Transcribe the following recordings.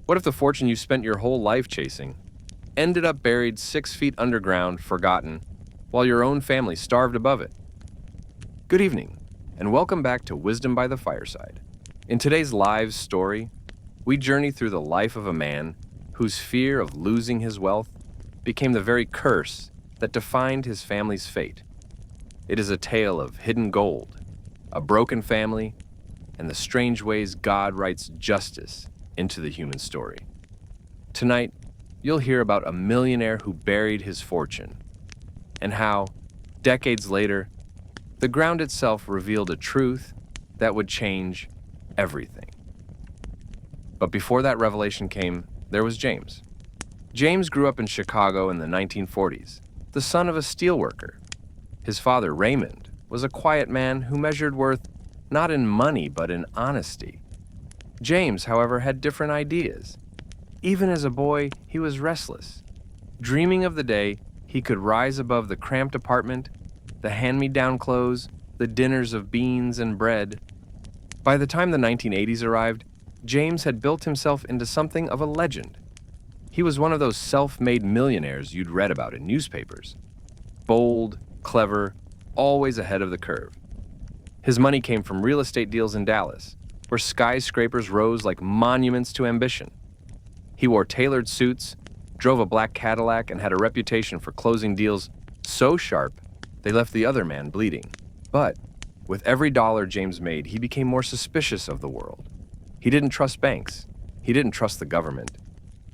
What if the fortune you spent your whole life chasing ended up buried 6 feet underground, forgotten, while your own family starved above it? Good evening, and welcome back to Wisdom by the Fireside. In today's live story, we journey through the life of a man whose fear of losing his wealth became the very curse that defined his family's fate. It is a tale of hidden gold, a broken family, and the strange ways God writes justice into the human story. Tonight, you'll hear about a millionaire who buried his fortune, and how, decades later, the ground itself revealed a truth that would change everything. But before that revelation came, there was James. James grew up in Chicago in the 1940s, the son of a steelworker. His father, Raymond, was a quiet man who measured worth not in money but in honesty. James, however, had different ideas. Even as a boy, he was restless, dreaming of the day he could rise above the cramped apartment, the hand-me-down clothes, the dinners of beans and bread. By the time the 1980s arrived, James had built himself into something of a legend. He was one of those self-made millionaires you'd read about in newspapers. Bold, clever, always ahead of the curve. His money came from real estate deals in Dallas, where skyscrapers rose like monuments to ambition. He wore tailored suits, drove a black Cadillac, and had a reputation for closing deals so sharp they left the other man bleeding. But with every dollar James made, he became more suspicious of the world. He didn't trust banks. He didn't trust the government.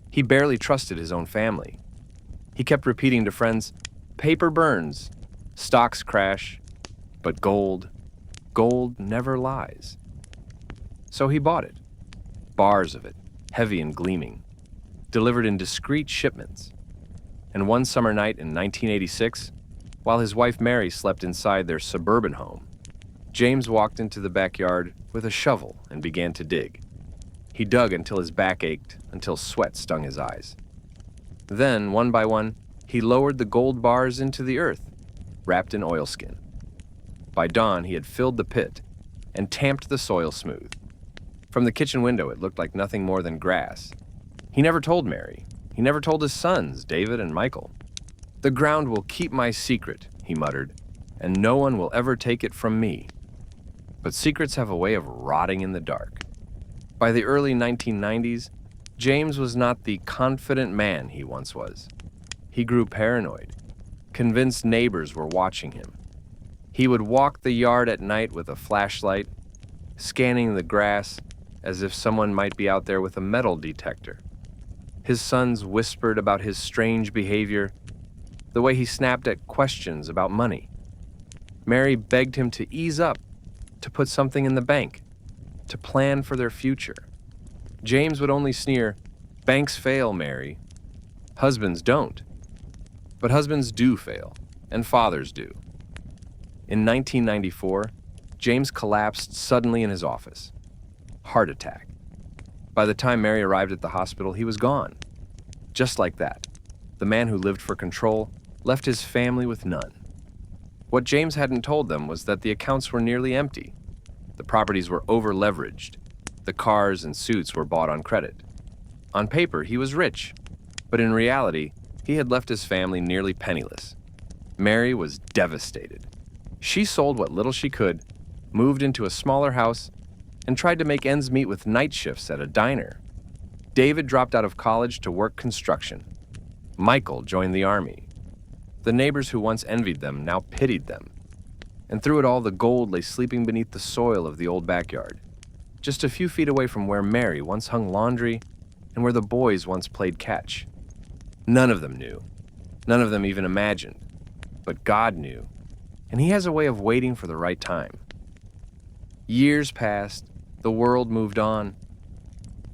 He barely trusted his own family. He kept repeating to friends, "Paper burns, stocks crash, but gold never lies." So he bought it, bars of it, heavy and gleaming, delivered in discreet shipments. And one summer night in 1986, while his wife Mary slept inside their suburban home, James walked into the backyard with a shovel and began to dig. He dug until his back ached, until sweat stung his eyes. Then, one by one, he lowered the gold bars into the earth, wrapped in oilskin. By dawn, he had filled the pit and tamped the soil smooth. From the kitchen window, it looked like nothing more than grass. He never told Mary. He never told his sons, David and Michael. "The ground will keep my secret," he muttered, "and no one will ever take it from me." But secrets have a way of rotting in the dark. By the early 1990s, James was not the confident man he once was. He grew paranoid, convinced neighbors were watching him. He would walk the yard at night with a flashlight, scanning the grass as if someone might be out there with a metal detector. His sons whispered about his strange behavior, the way he snapped at questions about money. Mary begged him to ease up, to put something in the bank, to plan for their future. James would only sneer, "Banks fail, Mary. Husbands don't." But husbands do fail, and fathers do. In 1994, James collapsed suddenly in his office. Heart attack. By the time Mary arrived at the hospital, he was gone. Just like that, the man who lived for control left his family with none. What James hadn't told them was that the accounts were nearly empty. The properties were over-leveraged. The cars and suits were bought on credit. On paper, he was rich, but in reality, he had left his family nearly penniless. Mary was devastated. She sold what little she could, moved into a smaller house, and tried to make ends meet with night shifts at a diner. David dropped out of college to work construction. Michael joined the army. The neighbors who once envied them now pitied them. And through it all, the gold lay sleeping beneath the soil of the old backyard, just a few feet away from where Mary once hung laundry and where the boys once played catch. None of them knew. None of them even imagined. But God knew, and He has a way of waiting for the right time. Years passed, the world moved on.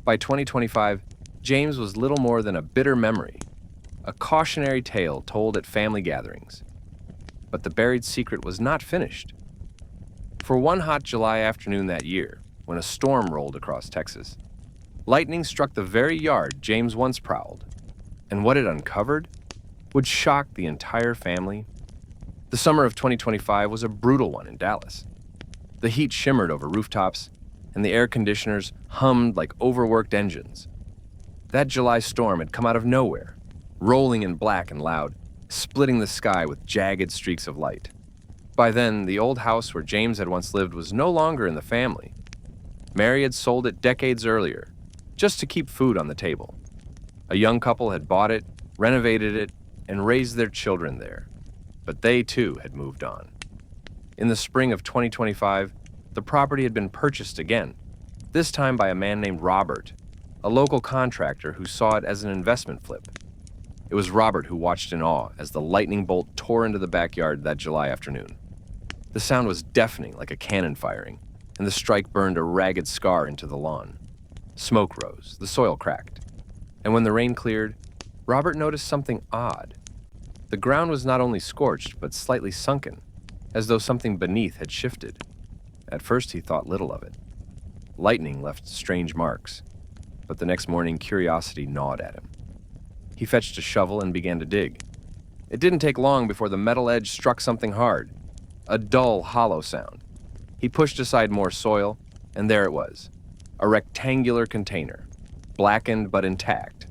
By 2025, James was little more than a bitter memory, a cautionary tale told at family gatherings. But the buried secret was not finished. For one hot July afternoon that year, when a storm rolled across Texas, lightning struck the very yard James once prowled, and what it uncovered would shock the entire family. The summer of 2025 was a brutal one in Dallas. The heat shimmered over rooftops, and the air conditioners hummed like overworked engines. That July storm had come out of nowhere, rolling in black and loud, splitting the sky with jagged streaks of light. By then, the old house where James had once lived was no longer in the family. Mary had sold it decades earlier, just to keep food on the table. A young couple had bought it, renovated it, and raised their children there. But they, too, had moved on. In the spring of 2025, the property had been purchased again, this time by a man named Robert, a local contractor who saw it as an investment flip. It was Robert who watched in awe as the lightning bolt tore into the backyard that July afternoon. The sound was deafening like a cannon firing, and the strike burned a ragged scar into the lawn. Smoke rose, the soil cracked, and when the rain cleared, Robert noticed something odd. The ground was not only scorched, but slightly sunken, as though something beneath had shifted. At first he thought little of it. Lightning left strange marks, but the next morning curiosity gnawed at him. He fetched a shovel and began to dig. It didn't take long before the metal edge struck something hard, a dull, hollow sound. He pushed aside more soil, and there it was, a rectangular container, blackened but intact.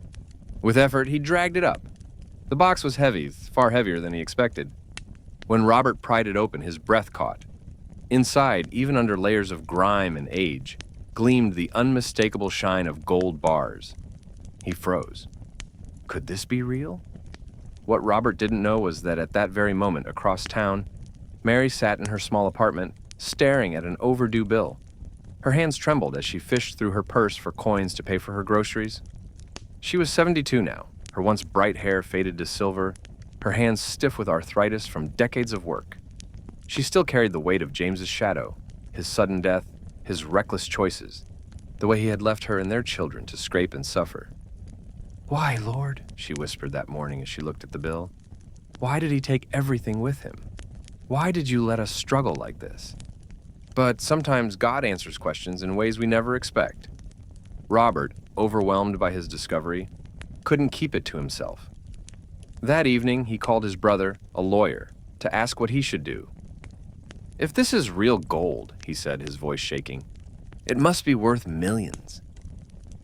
With effort, he dragged it up. The box was heavy, far heavier than he expected. When Robert pried it open, his breath caught. Inside, even under layers of grime and age, gleamed the unmistakable shine of gold bars. He froze. Could this be real? What Robert didn't know was that at that very moment, across town, Mary sat in her small apartment, staring at an overdue bill. Her hands trembled as she fished through her purse for coins to pay for her groceries. She was 72 now, her once bright hair faded to silver, her hands stiff with arthritis from decades of work. She still carried the weight of James's shadow, his sudden death, his reckless choices, the way he had left her and their children to scrape and suffer. "Why, Lord?" she whispered that morning as she looked at the bill. "Why did he take everything with him? Why did you let us struggle like this?" But sometimes God answers questions in ways we never expect. Robert, overwhelmed by his discovery, couldn't keep it to himself. That evening, he called his brother, a lawyer, to ask what he should do. "If this is real gold," he said, his voice shaking, "it must be worth millions."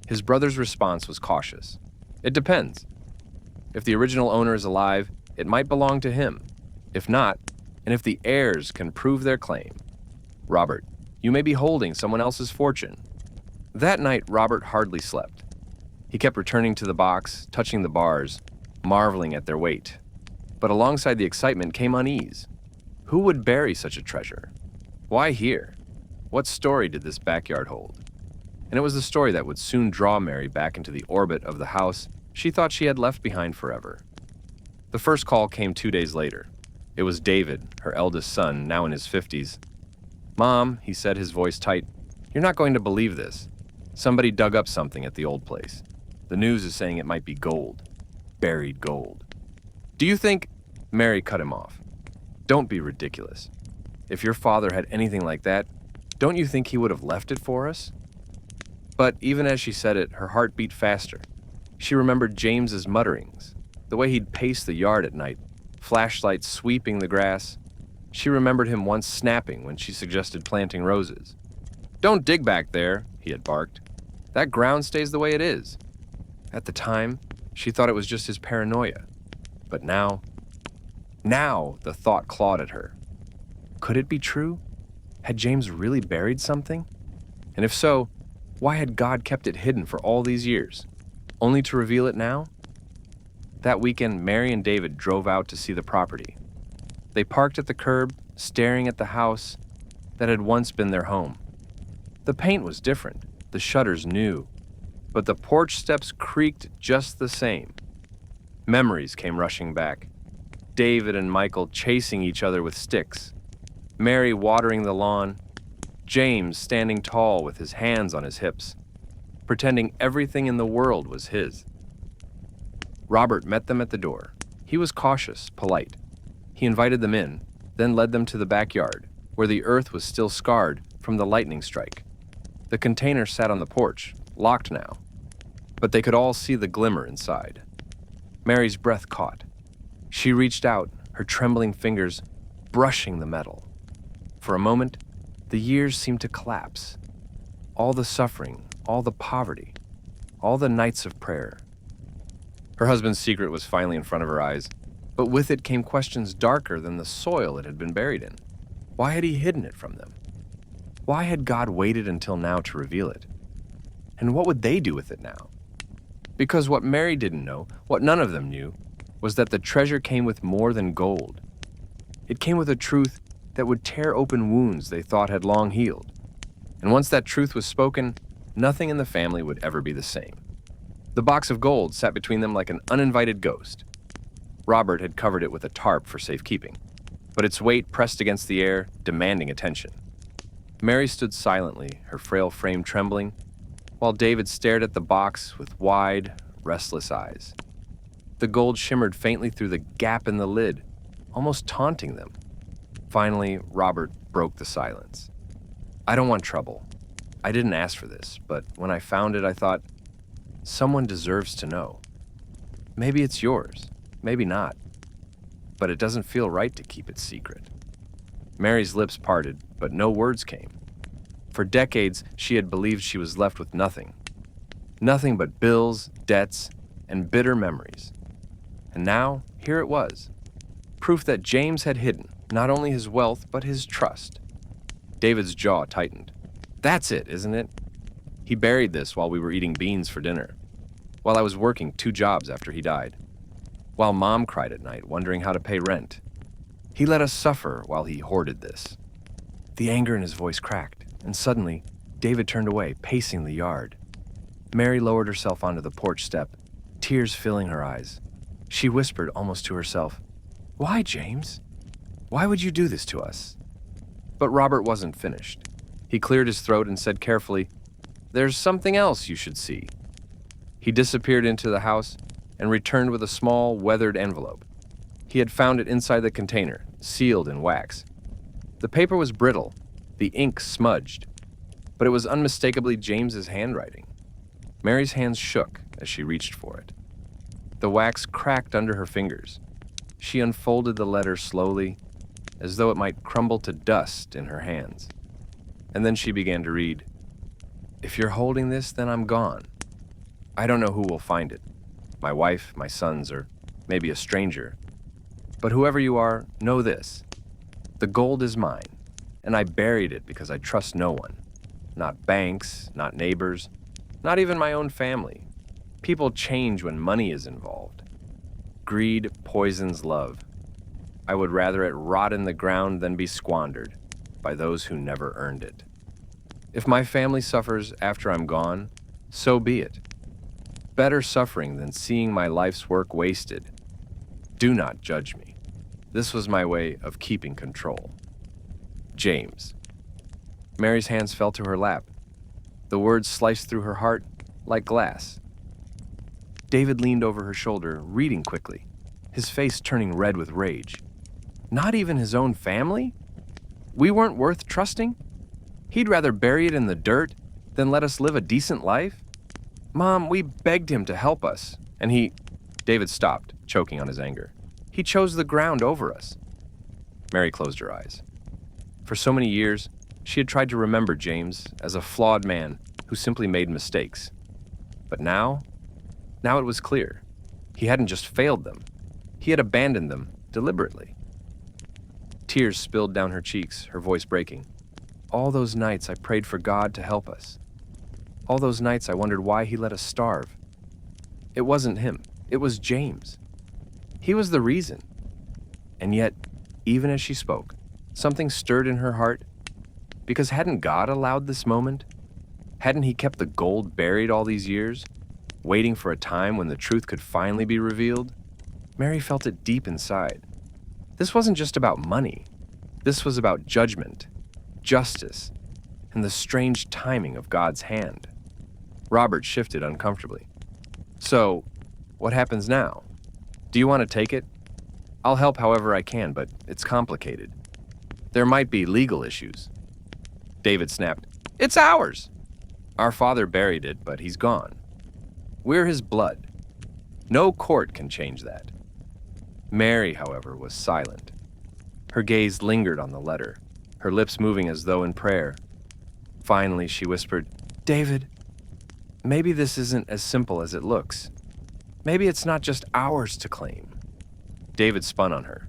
His brother's response was cautious. "It depends. If the original owner is alive, it might belong to him. If not, and if the heirs can prove their claim. Robert, you may be holding someone else's fortune." That night, Robert hardly slept. He kept returning to the box, touching the bars, marveling at their weight. But alongside the excitement came unease. Who would bury such a treasure? Why here? What story did this backyard hold? And it was the story that would soon draw Mary back into the orbit of the house she thought she had left behind forever. The first call came 2 days later. It was David, her eldest son, now in his 50s. "Mom," he said, his voice tight, "you're not going to believe this. Somebody dug up something at the old place. The news is saying it might be gold. Buried gold." "Do you think—" Mary cut him off. "Don't be ridiculous. If your father had anything like that, don't you think he would have left it for us?" But even as she said it, her heart beat faster. She remembered James's mutterings, the way he'd pace the yard at night, flashlights sweeping the grass. She remembered him once snapping when she suggested planting roses. "Don't dig back there," he had barked. "That ground stays the way it is." At the time, she thought it was just his paranoia. But now the thought clawed at her. Could it be true? Had James really buried something? And if so, why had God kept it hidden for all these years, only to reveal it now? That weekend, Mary and David drove out to see the property. They parked at the curb, staring at the house that had once been their home. The paint was different, the shutters new, but the porch steps creaked just the same. Memories came rushing back. David and Michael chasing each other with sticks, Mary watering the lawn, James standing tall with his hands on his hips, pretending everything in the world was his. Robert met them at the door. He was cautious, polite. He invited them in, then led them to the backyard, where the earth was still scarred from the lightning strike. The container sat on the porch, locked now, but they could all see the glimmer inside. Mary's breath caught. She reached out, her trembling fingers brushing the metal. For a moment, the years seemed to collapse. All the suffering, all the poverty, all the nights of prayer. Her husband's secret was finally in front of her eyes, but with it came questions darker than the soil it had been buried in. Why had he hidden it from them? Why had God waited until now to reveal it? And what would they do with it now? Because what Mary didn't know, what none of them knew, was that the treasure came with more than gold. It came with a truth that would tear open wounds they thought had long healed. And once that truth was spoken, nothing in the family would ever be the same. The box of gold sat between them like an uninvited ghost. Robert had covered it with a tarp for safekeeping, but its weight pressed against the air, demanding attention. Mary stood silently, her frail frame trembling, while David stared at the box with wide, restless eyes. The gold shimmered faintly through the gap in the lid, almost taunting them. Finally, Robert broke the silence. "I don't want trouble. I didn't ask for this, but when I found it, I thought, someone deserves to know. Maybe it's yours, maybe not, but it doesn't feel right to keep it secret." Mary's lips parted, but no words came. For decades, she had believed she was left with nothing. Nothing but bills, debts, and bitter memories. And now, here it was. Proof that James had hidden not only his wealth, but his trust. David's jaw tightened. "That's it, isn't it? He buried this while we were eating beans for dinner, while I was working 2 jobs after he died, while Mom cried at night, wondering how to pay rent. He let us suffer while he hoarded this." The anger in his voice cracked, and suddenly, David turned away, pacing the yard. Mary lowered herself onto the porch step, tears filling her eyes. She whispered almost to herself, "Why, James? Why would you do this to us?" But Robert wasn't finished. He cleared his throat and said carefully, "There's something else you should see." He disappeared into the house and returned with a small, weathered envelope. He had found it inside the container, sealed in wax. The paper was brittle, the ink smudged, but it was unmistakably James's handwriting. Mary's hands shook as she reached for it. The wax cracked under her fingers. She unfolded the letter slowly, as though it might crumble to dust in her hands. And then she began to read, "If you're holding this, then I'm gone. I don't know who will find it. My wife, my sons, or maybe a stranger. But whoever you are, know this. The gold is mine, and I buried it because I trust no one. Not banks, not neighbors, not even my own family. People change when money is involved. Greed poisons love. I would rather it rot in the ground than be squandered by those who never earned it. If my family suffers after I'm gone, so be it. Better suffering than seeing my life's work wasted. Do not judge me. This was my way of keeping control. James." Mary's hands fell to her lap. The words sliced through her heart like glass. David leaned over her shoulder, reading quickly, his face turning red with rage. Not even his own family? We weren't worth trusting? He'd rather bury it in the dirt than let us live a decent life? Mom, we begged him to help us, and he... David stopped, choking on his anger. He chose the ground over us. Mary closed her eyes. For so many years, she had tried to remember James as a flawed man who simply made mistakes. But now it was clear. He hadn't just failed them. He had abandoned them deliberately. Tears spilled down her cheeks, her voice breaking. All those nights I prayed for God to help us. All those nights I wondered why he let us starve. It wasn't him. It was James. He was the reason. And yet, even as she spoke, something stirred in her heart. Because hadn't God allowed this moment? Hadn't he kept the gold buried all these years, waiting for a time when the truth could finally be revealed? Mary felt it deep inside. This wasn't just about money. This was about judgment, justice, and the strange timing of God's hand. Robert shifted uncomfortably. "So, what happens now? Do you want to take it? I'll help however I can, but it's complicated. There might be legal issues." David snapped, "It's ours! Our father buried it, but he's gone. We're his blood. No court can change that." Mary, however, was silent. Her gaze lingered on the letter, her lips moving as though in prayer. Finally, she whispered, "David, Maybe this isn't as simple as it looks. Maybe it's not just ours to claim. David spun on her.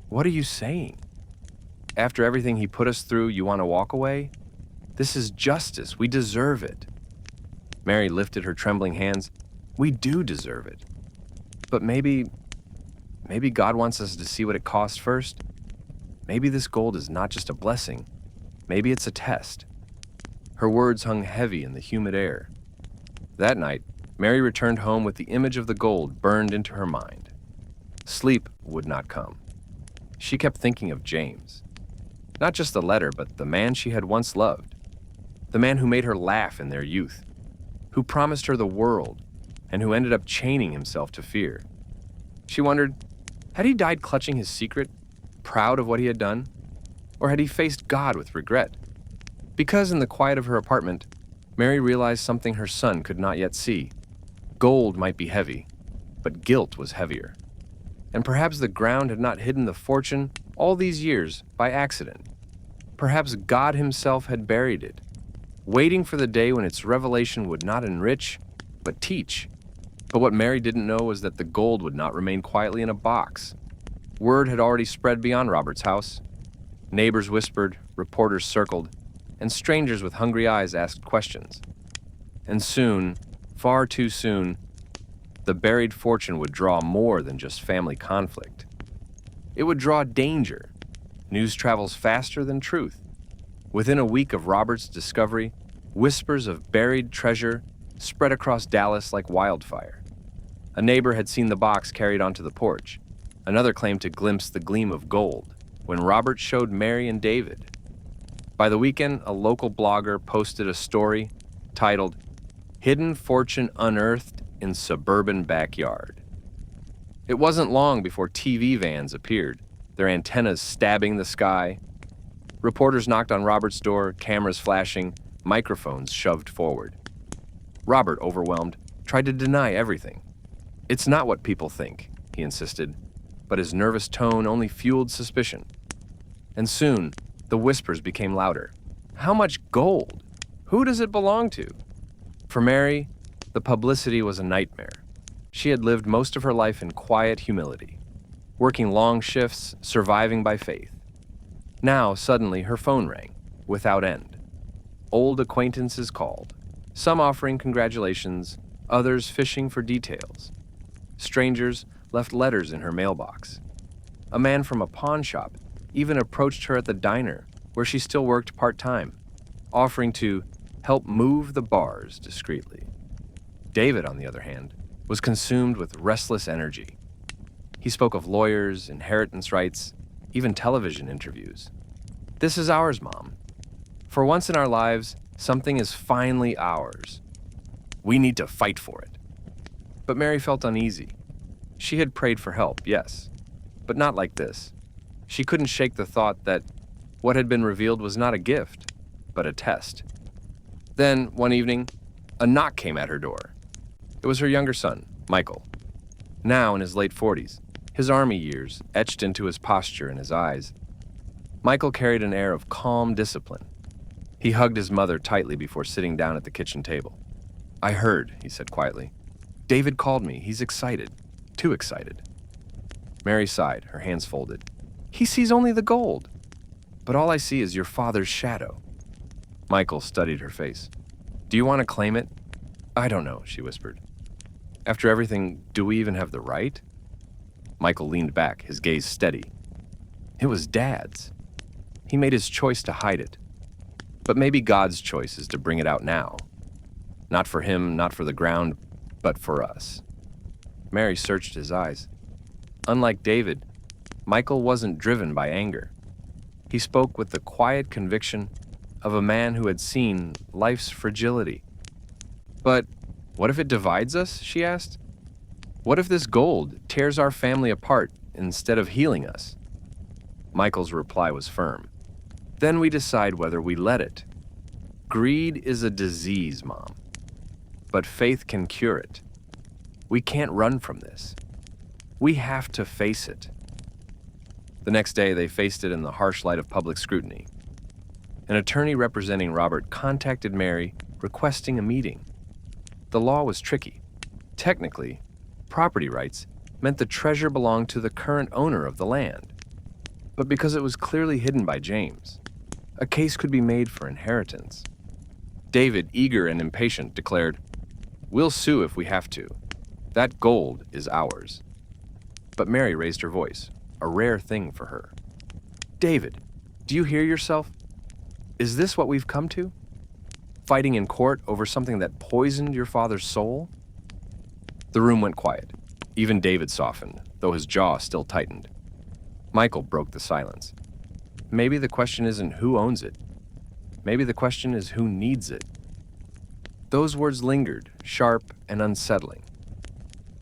What are you saying? After everything he put us through, you want to walk away? This is justice. We deserve it. Mary lifted her trembling hands. We do deserve it. But maybe God wants us to see what it costs first. Maybe this gold is not just a blessing. Maybe it's a test. Her words hung heavy in the humid air. That night, Mary returned home with the image of the gold burned into her mind. Sleep would not come. She kept thinking of James. Not just the letter, but the man she had once loved. The man who made her laugh in their youth, who promised her the world, and who ended up chaining himself to fear. She wondered, had he died clutching his secret, proud of what he had done? Or had he faced God with regret? Because in the quiet of her apartment, Mary realized something her son could not yet see. Gold might be heavy, but guilt was heavier. And perhaps the ground had not hidden the fortune all these years by accident. Perhaps God himself had buried it, waiting for the day when its revelation would not enrich, but teach. But what Mary didn't know was that the gold would not remain quietly in a box. Word had already spread beyond Robert's house. Neighbors whispered, reporters circled, and strangers with hungry eyes asked questions. And soon, far too soon, the buried fortune would draw more than just family conflict. It would draw danger. News travels faster than truth. Within a week of Robert's discovery, whispers of buried treasure spread across Dallas like wildfire. A neighbor had seen the box carried onto the porch. Another claimed to glimpse the gleam of gold when Robert showed Mary and David. By the weekend, a local blogger posted a story titled, "Hidden Fortune Unearthed in Suburban Backyard." It wasn't long before TV vans appeared, their antennas stabbing the sky. Reporters knocked on Robert's door, cameras flashing, microphones shoved forward. Robert, overwhelmed, tried to deny everything. "It's not what people think," he insisted, but his nervous tone only fueled suspicion. And soon, the whispers became louder. How much gold? Who does it belong to? For Mary, the publicity was a nightmare. She had lived most of her life in quiet humility, working long shifts, surviving by faith. Now, suddenly, her phone rang, without end. Old acquaintances called, some offering congratulations, others fishing for details. Strangers left letters in her mailbox. A man from a pawn shop even approached her at the diner, where she still worked part-time, offering to help move the bars discreetly. David, on the other hand, was consumed with restless energy. He spoke of lawyers, inheritance rights, even television interviews. "This is ours, Mom. For once in our lives, something is finally ours. We need to fight for it." But Mary felt uneasy. She had prayed for help, yes, but not like this. She couldn't shake the thought that what had been revealed was not a gift, but a test. Then, one evening, a knock came at her door. It was her younger son, Michael. Now in his late 40s, his army years etched into his posture and his eyes. Michael carried an air of calm discipline. He hugged his mother tightly before sitting down at the kitchen table. "I heard," he said quietly. "David called me. He's excited. Too excited." Mary sighed, her hands folded. "He sees only the gold. But all I see is your father's shadow." Michael studied her face. "Do you want to claim it?" "I don't know," she whispered. "After everything, do we even have the right?" Michael leaned back, his gaze steady. It was Dad's. He made his choice to hide it. But maybe God's choice is to bring it out now. Not for him, not for the ground, but for us. Mary searched his eyes. Unlike David, Michael wasn't driven by anger. He spoke with the quiet conviction of a man who had seen life's fragility. "But what if it divides us?" she asked. "What if this gold tears our family apart instead of healing us?" Michael's reply was firm. "Then we decide whether we let it. Greed is a disease, Mom, but faith can cure it. We can't run from this. We have to face it." The next day, they faced it in the harsh light of public scrutiny. An attorney representing Robert contacted Mary, requesting a meeting. The law was tricky. Technically, property rights meant the treasure belonged to the current owner of the land. But because it was clearly hidden by James, a case could be made for inheritance. David, eager and impatient, declared, "We'll sue if we have to. That gold is ours." But Mary raised her voice, a rare thing for her. "David, do you hear yourself? Is this what we've come to? Fighting in court over something that poisoned your father's soul?" The room went quiet. Even David softened, though his jaw still tightened. Michael broke the silence. "Maybe the question isn't who owns it. Maybe the question is who needs it." Those words lingered, sharp and unsettling.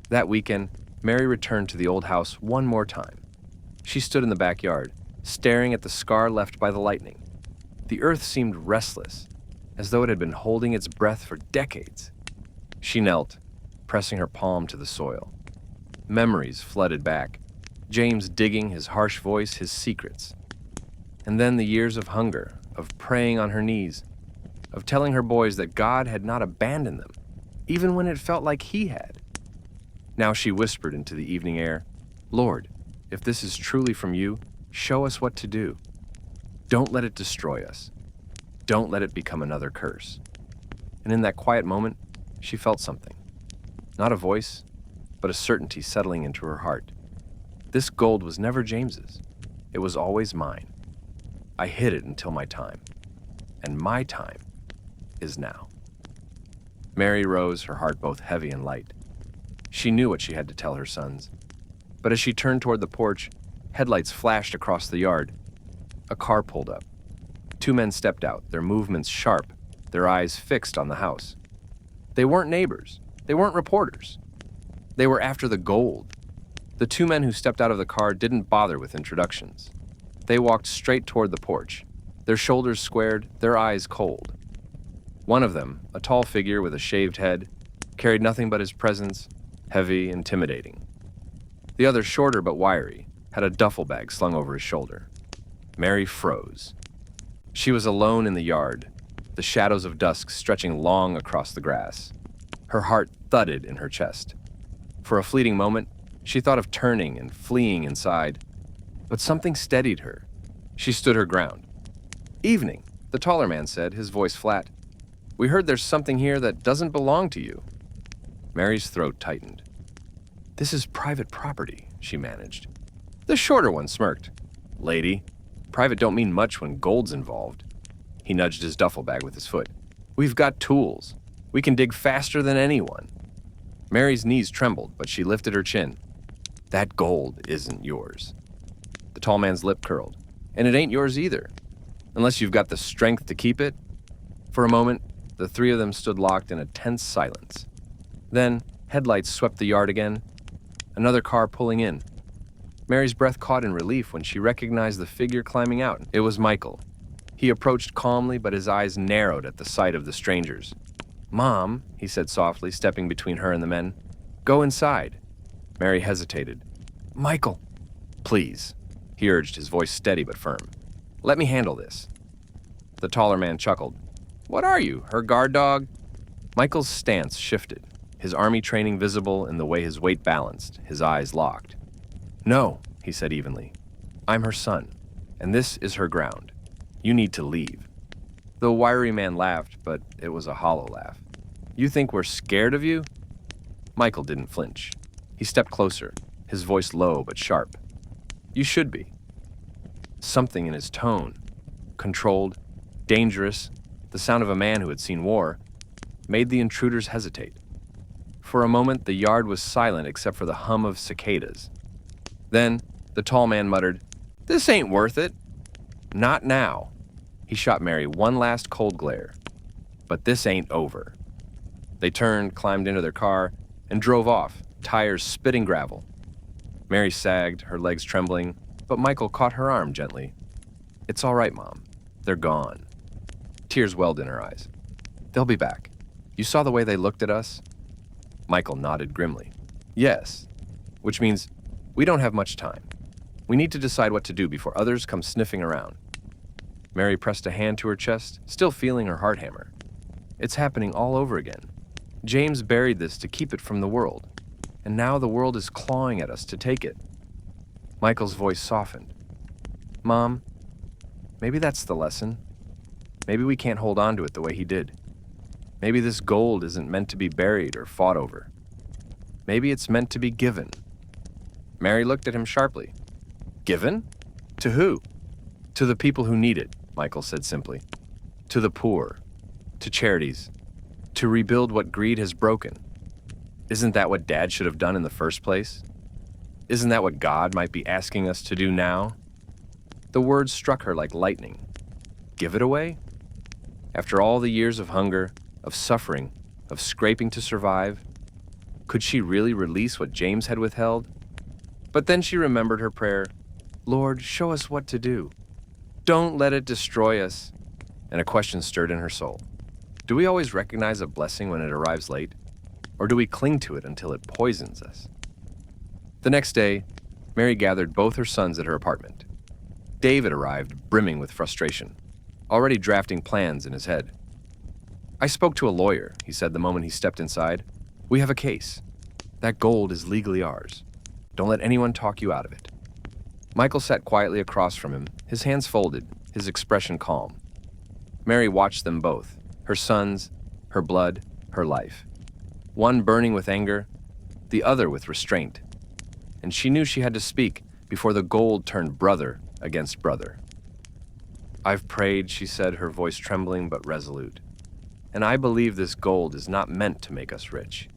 That weekend, Mary returned to the old house one more time. She stood in the backyard, staring at the scar left by the lightning. The earth seemed restless, as though it had been holding its breath for decades. She knelt, pressing her palm to the soil. Memories flooded back, James digging, his harsh voice, his secrets. And then the years of hunger, of praying on her knees, of telling her boys that God had not abandoned them, even when it felt like he had. Now she whispered into the evening air, "Lord, if this is truly from you, show us what to do. Don't let it destroy us. Don't let it become another curse." And in that quiet moment, she felt something. Not a voice, but a certainty settling into her heart. This gold was never James's. It was always mine. I hid it until my time. And my time is now. Mary rose, her heart both heavy and light. She knew what she had to tell her sons. But as she turned toward the porch, headlights flashed across the yard. A car pulled up. Two men stepped out, their movements sharp, their eyes fixed on the house. They weren't neighbors. They weren't reporters. They were after the gold. The two men who stepped out of the car didn't bother with introductions. They walked straight toward the porch, their shoulders squared, their eyes cold. One of them, a tall figure with a shaved head, carried nothing but his presence, heavy, intimidating. The other, shorter but wiry, had a duffel bag slung over his shoulder. Mary froze. She was alone in the yard, the shadows of dusk stretching long across the grass. Her heart thudded in her chest. For a fleeting moment, she thought of turning and fleeing inside, but something steadied her. She stood her ground. "Evening," the taller man said, his voice flat. "We heard there's something here that doesn't belong to you." Mary's throat tightened. "This is private property," she managed. The shorter one smirked. "Lady, private don't mean much when gold's involved." He nudged his duffel bag with his foot. "We've got tools. We can dig faster than anyone." Mary's knees trembled, but she lifted her chin. "That gold isn't yours." The tall man's lip curled. "And it ain't yours either, unless you've got the strength to keep it." For a moment, the three of them stood locked in a tense silence. Then, headlights swept the yard again, another car pulling in. Mary's breath caught in relief when she recognized the figure climbing out. It was Michael. He approached calmly, but his eyes narrowed at the sight of the strangers. "Mom," he said softly, stepping between her and the men. "Go inside." Mary hesitated. "Michael." "Please," he urged, his voice steady but firm. "Let me handle this." The taller man chuckled. "What are you, her guard dog?" Michael's stance shifted, his army training visible in the way his weight balanced, his eyes locked. "No," he said evenly. "I'm her son, and this is her ground. You need to leave." The wiry man laughed, but it was a hollow laugh. "You think we're scared of you?" Michael didn't flinch. He stepped closer, his voice low but sharp. "You should be." Something in his tone, controlled, dangerous, the sound of a man who had seen war, made the intruders hesitate. For a moment, the yard was silent except for the hum of cicadas. Then, the tall man muttered, "This ain't worth it." "Not now." He shot Mary one last cold glare. "But this ain't over." They turned, climbed into their car, and drove off, tires spitting gravel. Mary sagged, her legs trembling, but Michael caught her arm gently. "It's all right, Mom. They're gone." Tears welled in her eyes. "They'll be back. You saw the way they looked at us?" Michael nodded grimly. "Yes, which means we don't have much time. We need to decide what to do before others come sniffing around." Mary pressed a hand to her chest, still feeling her heart hammer. "It's happening all over again. James buried this to keep it from the world, and now the world is clawing at us to take it. Michael's voice softened. Mom, maybe that's the lesson. Maybe we can't hold on to it the way he did. Maybe this gold isn't meant to be buried or fought over. Maybe it's meant to be given. Mary looked at him sharply. Given? To who? To the people who need it, Michael said simply. To the poor. To charities. To rebuild what greed has broken. Isn't that what Dad should have done in the first place? Isn't that what God might be asking us to do now? The words struck her like lightning. Give it away? After all the years of hunger, of suffering, of scraping to survive, could she really release what James had withheld? But then she remembered her prayer, Lord, show us what to do. Don't let it destroy us. And a question stirred in her soul. Do we always recognize a blessing when it arrives late? Or do we cling to it until it poisons us? The next day, Mary gathered both her sons at her apartment. David arrived, brimming with frustration, already drafting plans in his head. I spoke to a lawyer, he said the moment he stepped inside. We have a case. That gold is legally ours. Don't let anyone talk you out of it. Michael sat quietly across from him, his hands folded, his expression calm. Mary watched them both, her sons, her blood, her life. One burning with anger, the other with restraint. And she knew she had to speak before the gold turned brother against brother. I've prayed, she said, her voice trembling but resolute. And I believe this gold is not meant to make us rich.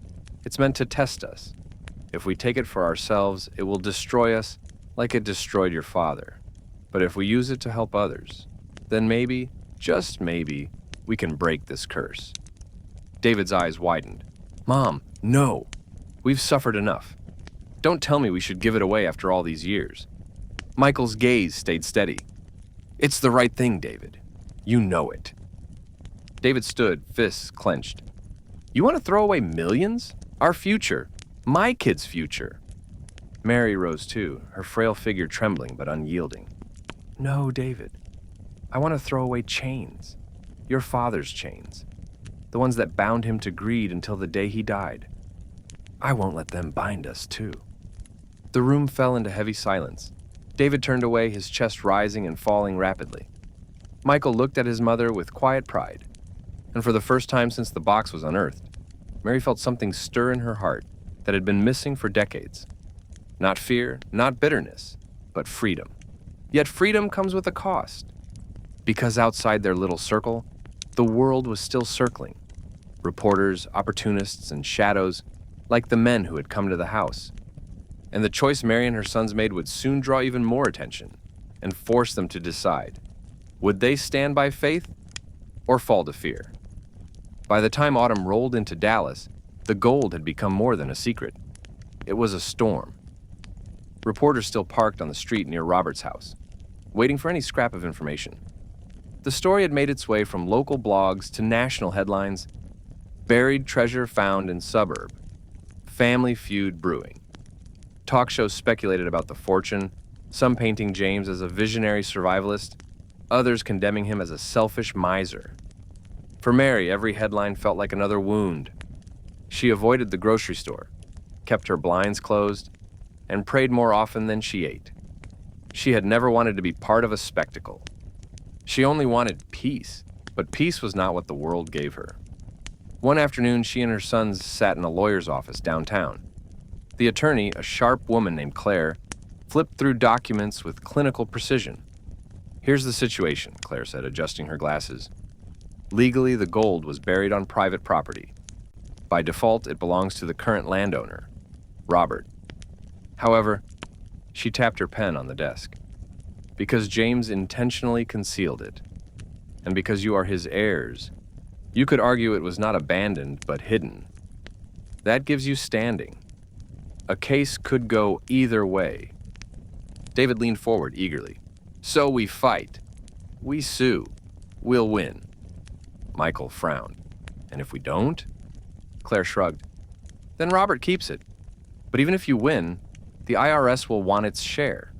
It's meant to test us. If we take it for ourselves, it will destroy us like it destroyed your father. But if we use it to help others, then maybe, just maybe, we can break this curse. David's eyes widened. Mom, no. We've suffered enough. Don't tell me we should give it away after all these years. Michael's gaze stayed steady. It's the right thing, David. You know it. David stood, fists clenched. You want to throw away millions? Our future. My kid's future. Mary rose too, her frail figure trembling but unyielding. No, David. I want to throw away chains. Your father's chains. The ones that bound him to greed until the day he died. I won't let them bind us too. The room fell into heavy silence. David turned away, his chest rising and falling rapidly. Michael looked at his mother with quiet pride. And for the first time since the box was unearthed, Mary felt something stir in her heart that had been missing for decades. Not fear, not bitterness, but freedom. Yet freedom comes with a cost. Because outside their little circle, the world was still circling. Reporters, opportunists, and shadows, like the men who had come to the house. And the choice Mary and her sons made would soon draw even more attention and force them to decide. Would they stand by faith or fall to fear? By the time autumn rolled into Dallas, the gold had become more than a secret. It was a storm. Reporters still parked on the street near Robert's house, waiting for any scrap of information. The story had made its way from local blogs to national headlines. Buried treasure found in suburb. Family feud brewing. Talk shows speculated about the fortune, some painting James as a visionary survivalist, others condemning him as a selfish miser. For Mary, every headline felt like another wound. She avoided the grocery store, kept her blinds closed, and prayed more often than she ate. She had never wanted to be part of a spectacle. She only wanted peace, but peace was not what the world gave her. One afternoon, she and her sons sat in a lawyer's office downtown. The attorney, a sharp woman named Claire, flipped through documents with clinical precision. Here's the situation, Claire said, adjusting her glasses. Legally, the gold was buried on private property. By default, it belongs to the current landowner, Robert. However, she tapped her pen on the desk. Because James intentionally concealed it, and because you are his heirs, you could argue it was not abandoned, but hidden. That gives you standing. A case could go either way. David leaned forward eagerly. So we fight. We sue. We'll win. Michael frowned. And if we don't? Claire shrugged. Then Robert keeps it. But even if you win, the IRS will want its share.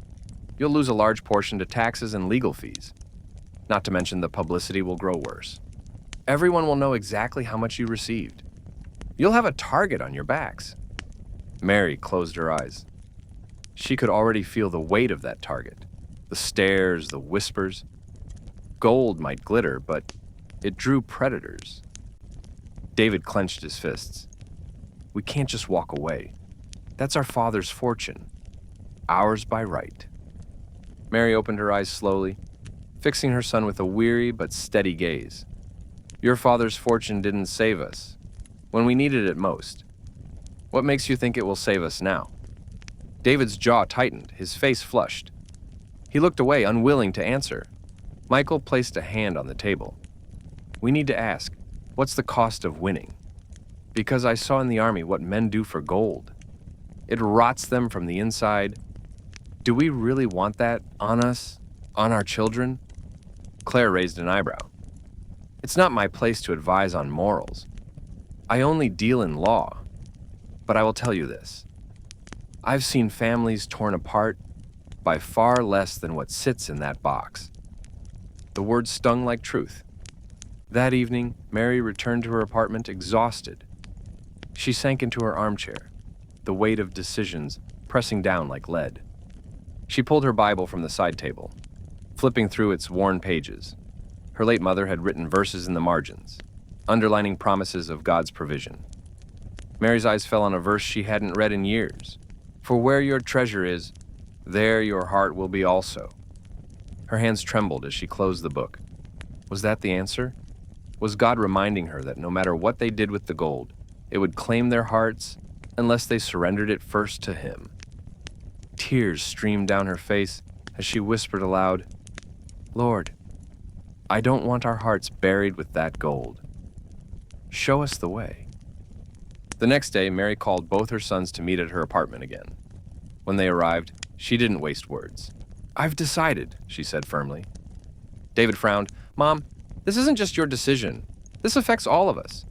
You'll lose a large portion to taxes and legal fees. Not to mention the publicity will grow worse. Everyone will know exactly how much you received. You'll have a target on your backs." Mary closed her eyes. She could already feel the weight of that target. The stares, the whispers. Gold might glitter, but it drew predators. David clenched his fists. "We can't just walk away. That's our father's fortune. Ours by right." Mary opened her eyes slowly, fixing her son with a weary but steady gaze. "Your father's fortune didn't save us when we needed it most. What makes you think it will save us now?" David's jaw tightened, his face flushed. He looked away, unwilling to answer. Michael placed a hand on the table. "We need to ask, what's the cost of winning? Because I saw in the army what men do for gold. It rots them from the inside. Do we really want that on us? On our children?" Claire raised an eyebrow. "It's not my place to advise on morals. I only deal in law. But I will tell you this. I've seen families torn apart by far less than what sits in that box." The words stung like truth. That evening, Mary returned to her apartment exhausted. She sank into her armchair, the weight of decisions pressing down like lead. She pulled her Bible from the side table, flipping through its worn pages. Her late mother had written verses in the margins, underlining promises of God's provision. Mary's eyes fell on a verse she hadn't read in years. "For where your treasure is, there your heart will be also." Her hands trembled as she closed the book. Was that the answer? Was God reminding her that no matter what they did with the gold, it would claim their hearts unless they surrendered it first to Him? Tears streamed down her face as she whispered aloud, "Lord, I don't want our hearts buried with that gold. Show us the way." The next day, Mary called both her sons to meet at her apartment again. When they arrived, she didn't waste words. "I've decided," she said firmly. David frowned. "Mom, this isn't just your decision. This affects all of us."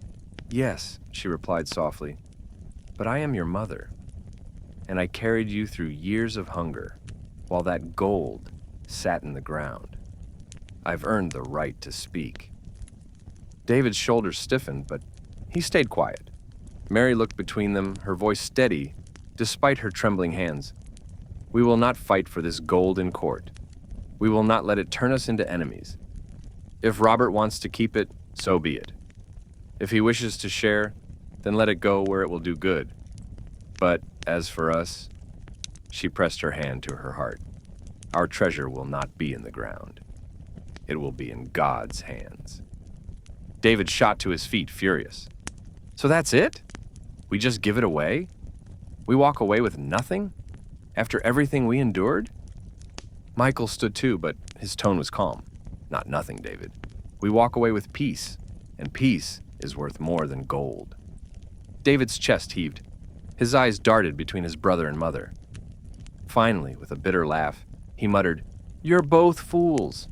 "Yes," she replied softly, "but I am your mother, and I carried you through years of hunger while that gold sat in the ground. I've earned the right to speak." David's shoulders stiffened, but he stayed quiet. Mary looked between them, her voice steady despite her trembling hands. "We will not fight for this gold in court. We will not let it turn us into enemies. If Robert wants to keep it, so be it. If he wishes to share, then let it go where it will do good. But as for us," she pressed her hand to her heart, "our treasure will not be in the ground. It will be in God's hands." David shot to his feet, furious. "So that's it? We just give it away? We walk away with nothing? After everything we endured?" Michael stood too, but his tone was calm. "Not nothing, David. We walk away with peace, and peace is worth more than gold." David's chest heaved. His eyes darted between his brother and mother. Finally, with a bitter laugh, he muttered, "You're both fools."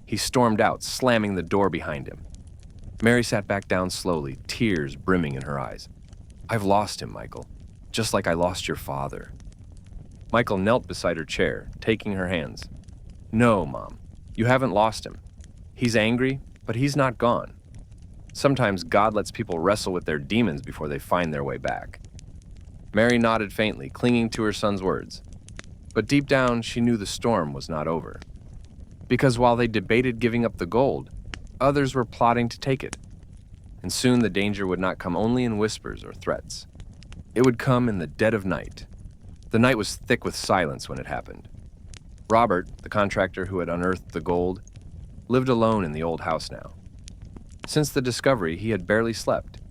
He stormed out, slamming the door behind him. Mary sat back down slowly, tears brimming in her eyes. "I've lost him, Michael, just like I lost your father." Michael knelt beside her chair, taking her hands. "No, Mom, you haven't lost him. He's angry, but he's not gone. Sometimes God lets people wrestle with their demons before they find their way back." Mary nodded faintly, clinging to her son's words. But deep down, she knew the storm was not over. Because while they debated giving up the gold, others were plotting to take it. And soon the danger would not come only in whispers or threats. It would come in the dead of night. The night was thick with silence when it happened. Robert, the contractor who had unearthed the gold, lived alone in the old house now. Since the discovery, he had barely slept.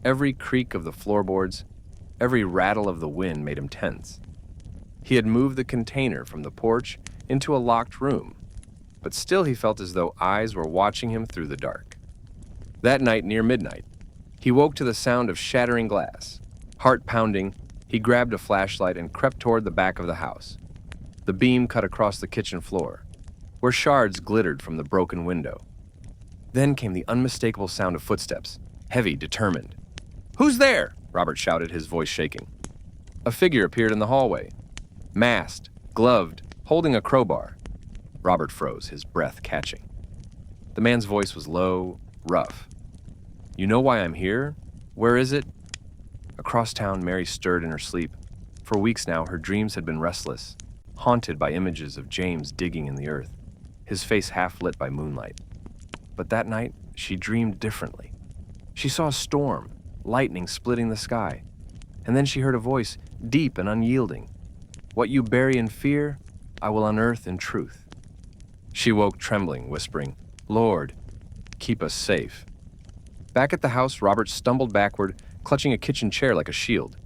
Every creak of the floorboards, every rattle of the wind made him tense. He had moved the container from the porch into a locked room, but still he felt as though eyes were watching him through the dark. That night, near midnight, he woke to the sound of shattering glass. Heart pounding, he grabbed a flashlight and crept toward the back of the house. The beam cut across the kitchen floor, where shards glittered from the broken window. Then came the unmistakable sound of footsteps, heavy, determined. "Who's there?" Robert shouted, his voice shaking. A figure appeared in the hallway, masked, gloved, holding a crowbar. Robert froze, his breath catching. The man's voice was low, rough. "You know why I'm here?" Where is it? Across town, Mary stirred in her sleep. For weeks now, her dreams had been restless, haunted by images of James digging in the earth, his face half lit by moonlight. But that night, she dreamed differently. She saw a storm, lightning splitting the sky, and then she heard a voice, deep and unyielding. What you bury in fear, I will unearth in truth. She woke trembling, whispering, Lord, keep us safe. Back at the house, Robert stumbled backward, clutching a kitchen chair like a shield.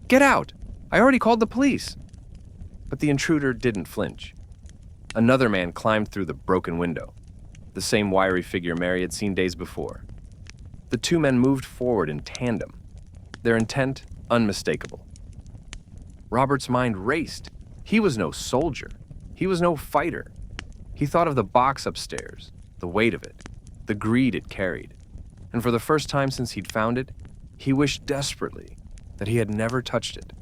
Get out! I already called the police! But the intruder didn't flinch. Another man climbed through the broken window, the same wiry figure Mary had seen days before. The two men moved forward in tandem, their intent unmistakable. Robert's mind raced. He was no soldier. He was no fighter. He thought of the box upstairs, the weight of it, the greed it carried. And for the first time since he'd found it, he wished desperately that he had never touched it.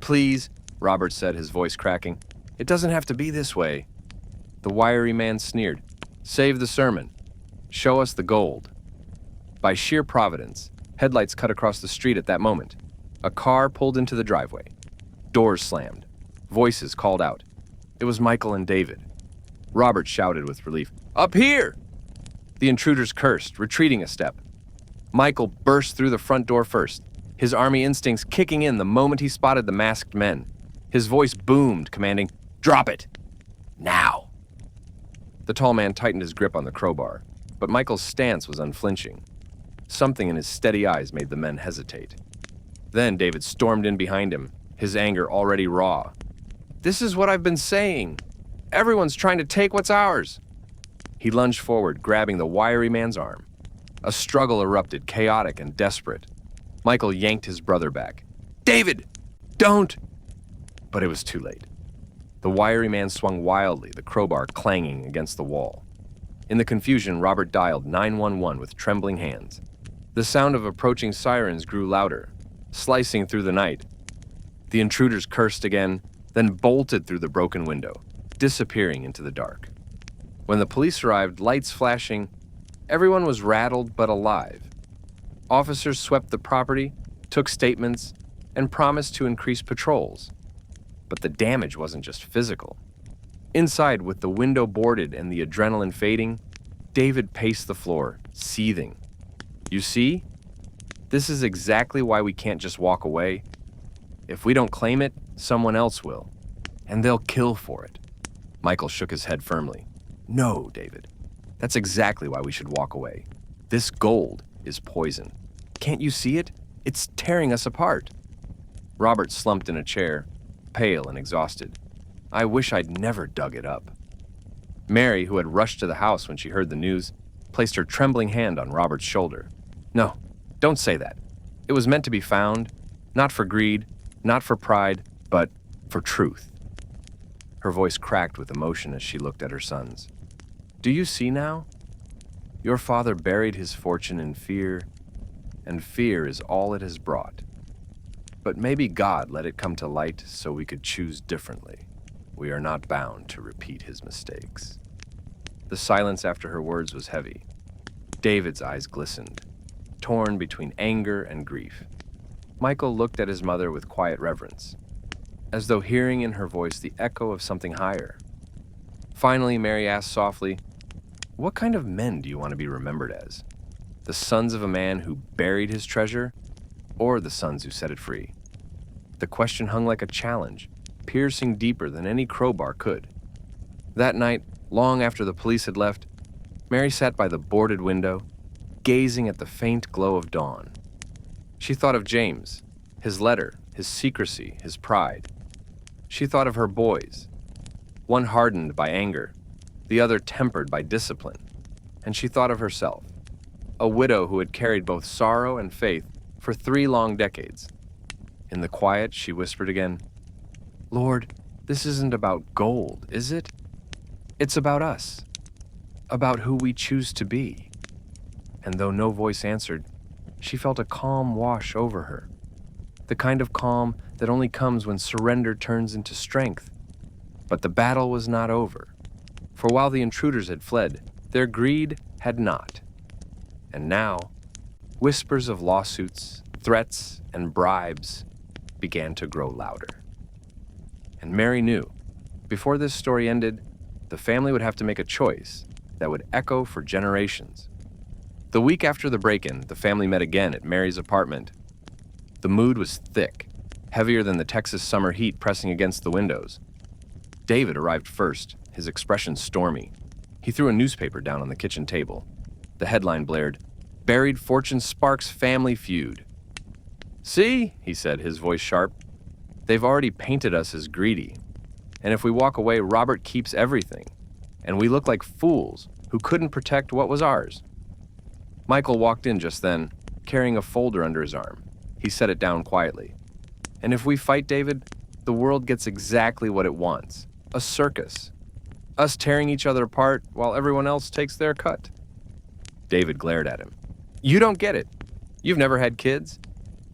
Please, Robert said, his voice cracking. It doesn't have to be this way. The wiry man sneered. Save the sermon. Show us the gold. By sheer providence, headlights cut across the street at that moment. A car pulled into the driveway. Doors slammed. Voices called out. It was Michael and David. Robert shouted with relief. Up here! The intruders cursed, retreating a step. Michael burst through the front door first, his army instincts kicking in the moment he spotted the masked men. His voice boomed, commanding, Drop it! Now! The tall man tightened his grip on the crowbar, but Michael's stance was unflinching. Something in his steady eyes made the men hesitate. Then David stormed in behind him, his anger already raw. This is what I've been saying. Everyone's trying to take what's ours. He lunged forward, grabbing the wiry man's arm. A struggle erupted, chaotic and desperate. Michael yanked his brother back. David! Don't! But it was too late. The wiry man swung wildly, the crowbar clanging against the wall. In the confusion, Robert dialed 911 with trembling hands. The sound of approaching sirens grew louder, slicing through the night. The intruders cursed again, then bolted through the broken window, disappearing into the dark. When the police arrived, lights flashing, everyone was rattled but alive. Officers swept the property, took statements, and promised to increase patrols. But the damage wasn't just physical. Inside, with the window boarded and the adrenaline fading, David paced the floor, seething. You see? This is exactly why we can't just walk away. If we don't claim it, someone else will. And they'll kill for it. Michael shook his head firmly. No, David. That's exactly why we should walk away. This gold is poison. Can't you see it? It's tearing us apart. Robert slumped in a chair, pale and exhausted. I wish I'd never dug it up. Mary, who had rushed to the house when she heard the news, placed her trembling hand on Robert's shoulder. No, don't say that. It was meant to be found, not for greed, not for pride, but for truth. Her voice cracked with emotion as she looked at her sons. Do you see now? Your father buried his fortune in fear, and fear is all it has brought. But maybe God let it come to light so we could choose differently. We are not bound to repeat his mistakes. The silence after her words was heavy. David's eyes glistened, torn between anger and grief. Michael looked at his mother with quiet reverence, as though hearing in her voice the echo of something higher. Finally, Mary asked softly, What kind of men do you want to be remembered as? The sons of a man who buried his treasure, or the sons who set it free? The question hung like a challenge, piercing deeper than any crowbar could. That night, long after the police had left, Mary sat by the boarded window, gazing at the faint glow of dawn. She thought of James, his letter, his secrecy, his pride. She thought of her boys, one hardened by anger, the other tempered by discipline. And she thought of herself, a widow who had carried both sorrow and faith for 3 long decades. In the quiet, she whispered again, Lord, this isn't about gold, is it? It's about us, about who we choose to be. And though no voice answered, she felt a calm wash over her, the kind of calm that only comes when surrender turns into strength. But the battle was not over, for while the intruders had fled, their greed had not. And now, whispers of lawsuits Threats and bribes began to grow louder. And Mary knew, before this story ended, the family would have to make a choice that would echo for generations. The week after the break-in, the family met again at Mary's apartment. The mood was thick, heavier than the Texas summer heat pressing against the windows. David arrived first, his expression stormy. He threw a newspaper down on the kitchen table. The headline blared, "Buried Fortune Sparks Family Feud." "See," he said, his voice sharp, "they've already painted us as greedy. And if we walk away, Robert keeps everything. And we look like fools who couldn't protect what was ours." Michael walked in just then, carrying a folder under his arm. He set it down quietly. "And if we fight, David, the world gets exactly what it wants. A circus. Us tearing each other apart while everyone else takes their cut." David glared at him. "You don't get it. You've never had kids.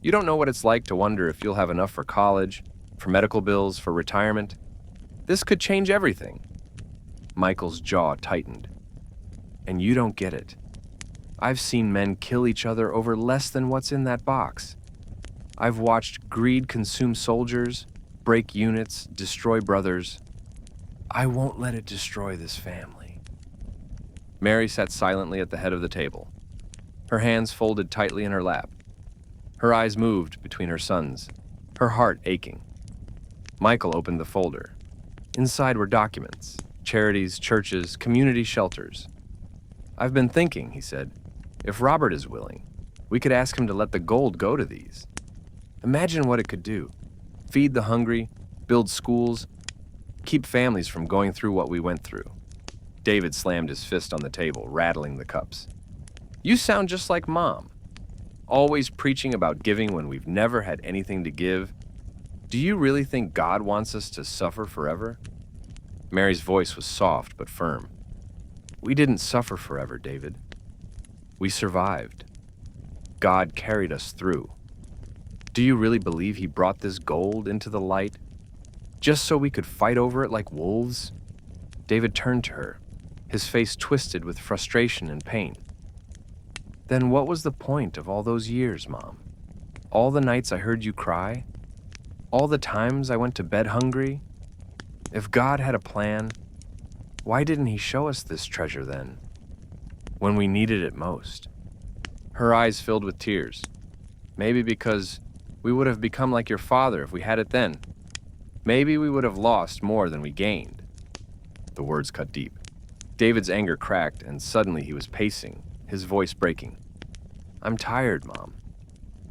You don't know what it's like to wonder if you'll have enough for college, for medical bills, for retirement. This could change everything." Michael's jaw tightened. "And you don't get it. I've seen men kill each other over less than what's in that box. I've watched greed consume soldiers, break units, destroy brothers. I won't let it destroy this family." Mary sat silently at the head of the table, her hands folded tightly in her lap. Her eyes moved between her sons, her heart aching. Michael opened the folder. Inside were documents, charities, churches, community shelters. "I've been thinking," he said, "if Robert is willing, we could ask him to let the gold go to these. Imagine what it could do. Feed the hungry, build schools, keep families from going through what we went through." David slammed his fist on the table, rattling the cups. "You sound just like Mom. Always preaching about giving when we've never had anything to give. Do you really think God wants us to suffer forever?" Mary's voice was soft but firm. "We didn't suffer forever, David. We survived. God carried us through. Do you really believe he brought this gold into the light just so we could fight over it like wolves?" David turned to her, his face twisted with frustration and pain. "Then what was the point of all those years, Mom? All the nights I heard you cry? All the times I went to bed hungry? If God had a plan, why didn't he show us this treasure then, when we needed it most?" Her eyes filled with tears. "Maybe because we would have become like your father if we had it then. Maybe we would have lost more than we gained." The words cut deep. David's anger cracked, and suddenly he was pacing, his voice breaking. "I'm tired, Mom.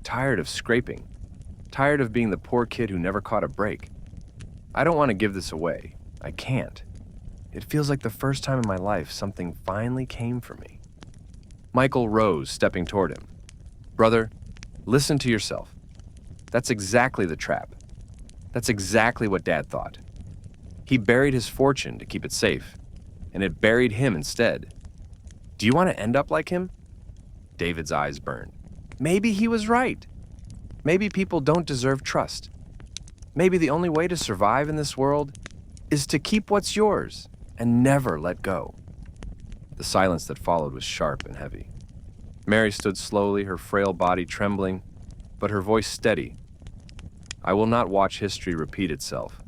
Tired of scraping. Tired of being the poor kid who never caught a break. I don't want to give this away. I can't. It feels like the first time in my life something finally came for me." Michael rose, stepping toward him. "Brother, listen to yourself. That's exactly the trap. That's exactly what Dad thought. He buried his fortune to keep it safe, and it buried him instead. Do you want to end up like him?" David's eyes burned. "Maybe he was right. Maybe people don't deserve trust. Maybe the only way to survive in this world is to keep what's yours and never let go." The silence that followed was sharp and heavy. Mary stood slowly, her frail body trembling, but her voice steady. "I will not watch history repeat itself.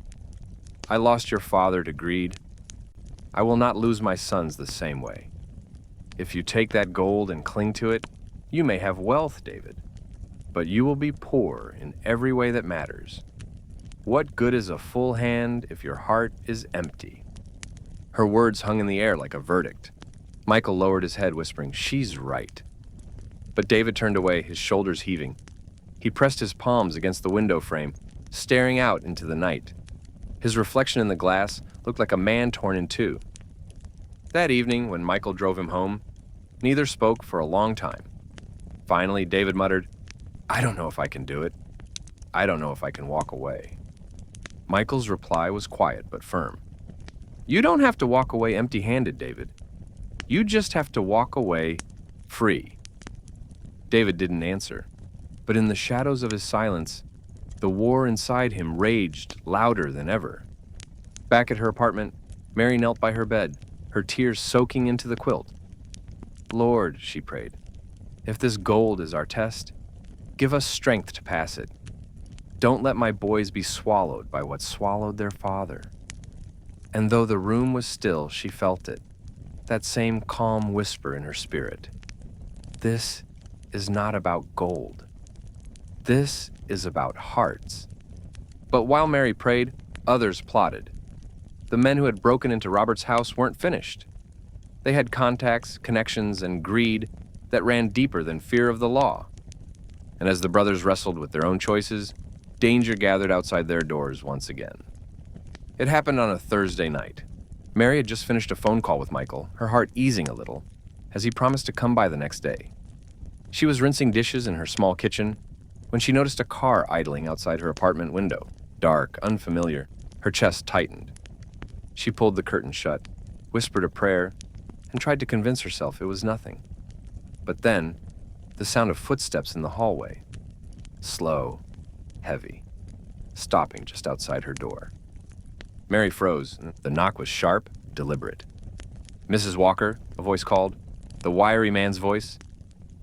I lost your father to greed. I will not lose my sons the same way. If you take that gold and cling to it, you may have wealth, David, but you will be poor in every way that matters. What good is a full hand if your heart is empty?" Her words hung in the air like a verdict. Michael lowered his head, whispering, "She's right." But David turned away, his shoulders heaving. He pressed his palms against the window frame, staring out into the night. His reflection in the glass looked like a man torn in two. That evening, when Michael drove him home, neither spoke for a long time. Finally, David muttered, "I don't know if I can do it. I don't know if I can walk away." Michael's reply was quiet but firm. "You don't have to walk away empty-handed, David. You just have to walk away free." David didn't answer, but in the shadows of his silence, the war inside him raged louder than ever. Back at her apartment, Mary knelt by her bed, her tears soaking into the quilt. "Lord," she prayed, "if this gold is our test, Give us strength to pass it. Don't let my boys be swallowed by what swallowed their father." And though the room was still, she felt it, that same calm whisper in her spirit. This is not about gold. This is about hearts. But while Mary prayed, others plotted. The men who had broken into Robert's house weren't finished. They had contacts, connections, and greed that ran deeper than fear of the law. And as the brothers wrestled with their own choices, danger gathered outside their doors once again. It happened on a Thursday night. Mary had just finished a phone call with Michael, her heart easing a little, as he promised to come by the next day. She was rinsing dishes in her small kitchen when she noticed a car idling outside her apartment window. Dark, unfamiliar, her chest tightened. She pulled the curtain shut, whispered a prayer, and tried to convince herself it was nothing. But then, the sound of footsteps in the hallway. Slow, heavy, stopping just outside her door. Mary froze. The knock was sharp, deliberate. "Mrs. Walker," a voice called, the wiry man's voice,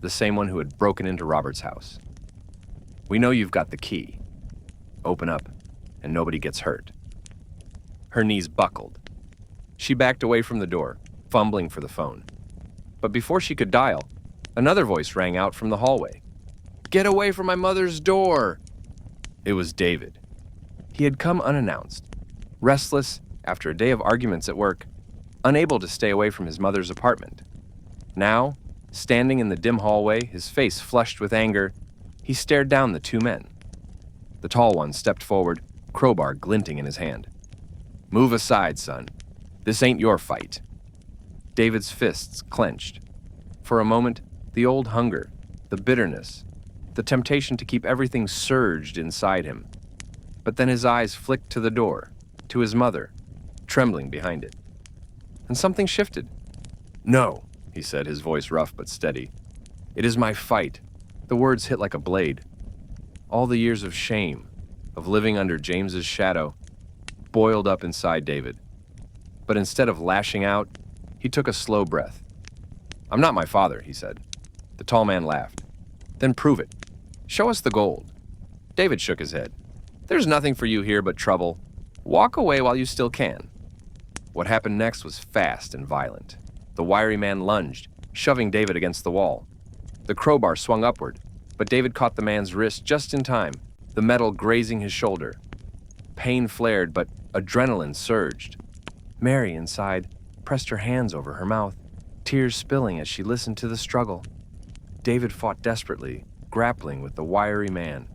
the same one who had broken into Robert's house. "We know you've got the key. Open up, and nobody gets hurt." Her knees buckled. She backed away from the door, fumbling for the phone. But before she could dial, another voice rang out from the hallway. "Get away from my mother's door!" It was David. He had come unannounced, restless after a day of arguments at work, unable to stay away from his mother's apartment. Now, standing in the dim hallway, his face flushed with anger, he stared down the two men. The tall one stepped forward, crowbar glinting in his hand. "Move aside, son. This ain't your fight." David's fists clenched. For a moment, the old hunger, the bitterness, the temptation to keep everything surged inside him. But then his eyes flicked to the door, to his mother, trembling behind it. And something shifted. "No," he said, his voice rough but steady. "It is my fight." The words hit like a blade. All the years of shame, of living under James's shadow, boiled up inside David. But instead of lashing out, he took a slow breath. "I'm not my father," he said. The tall man laughed. "Then prove it. Show us the gold." David shook his head. "There's nothing for you here but trouble. Walk away while you still can." What happened next was fast and violent. The wiry man lunged, shoving David against the wall. The crowbar swung upward, but David caught the man's wrist just in time, the metal grazing his shoulder. Pain flared, but adrenaline surged. Mary, inside, pressed her hands over her mouth, tears spilling as she listened to the struggle. David fought desperately, grappling with the wiry man.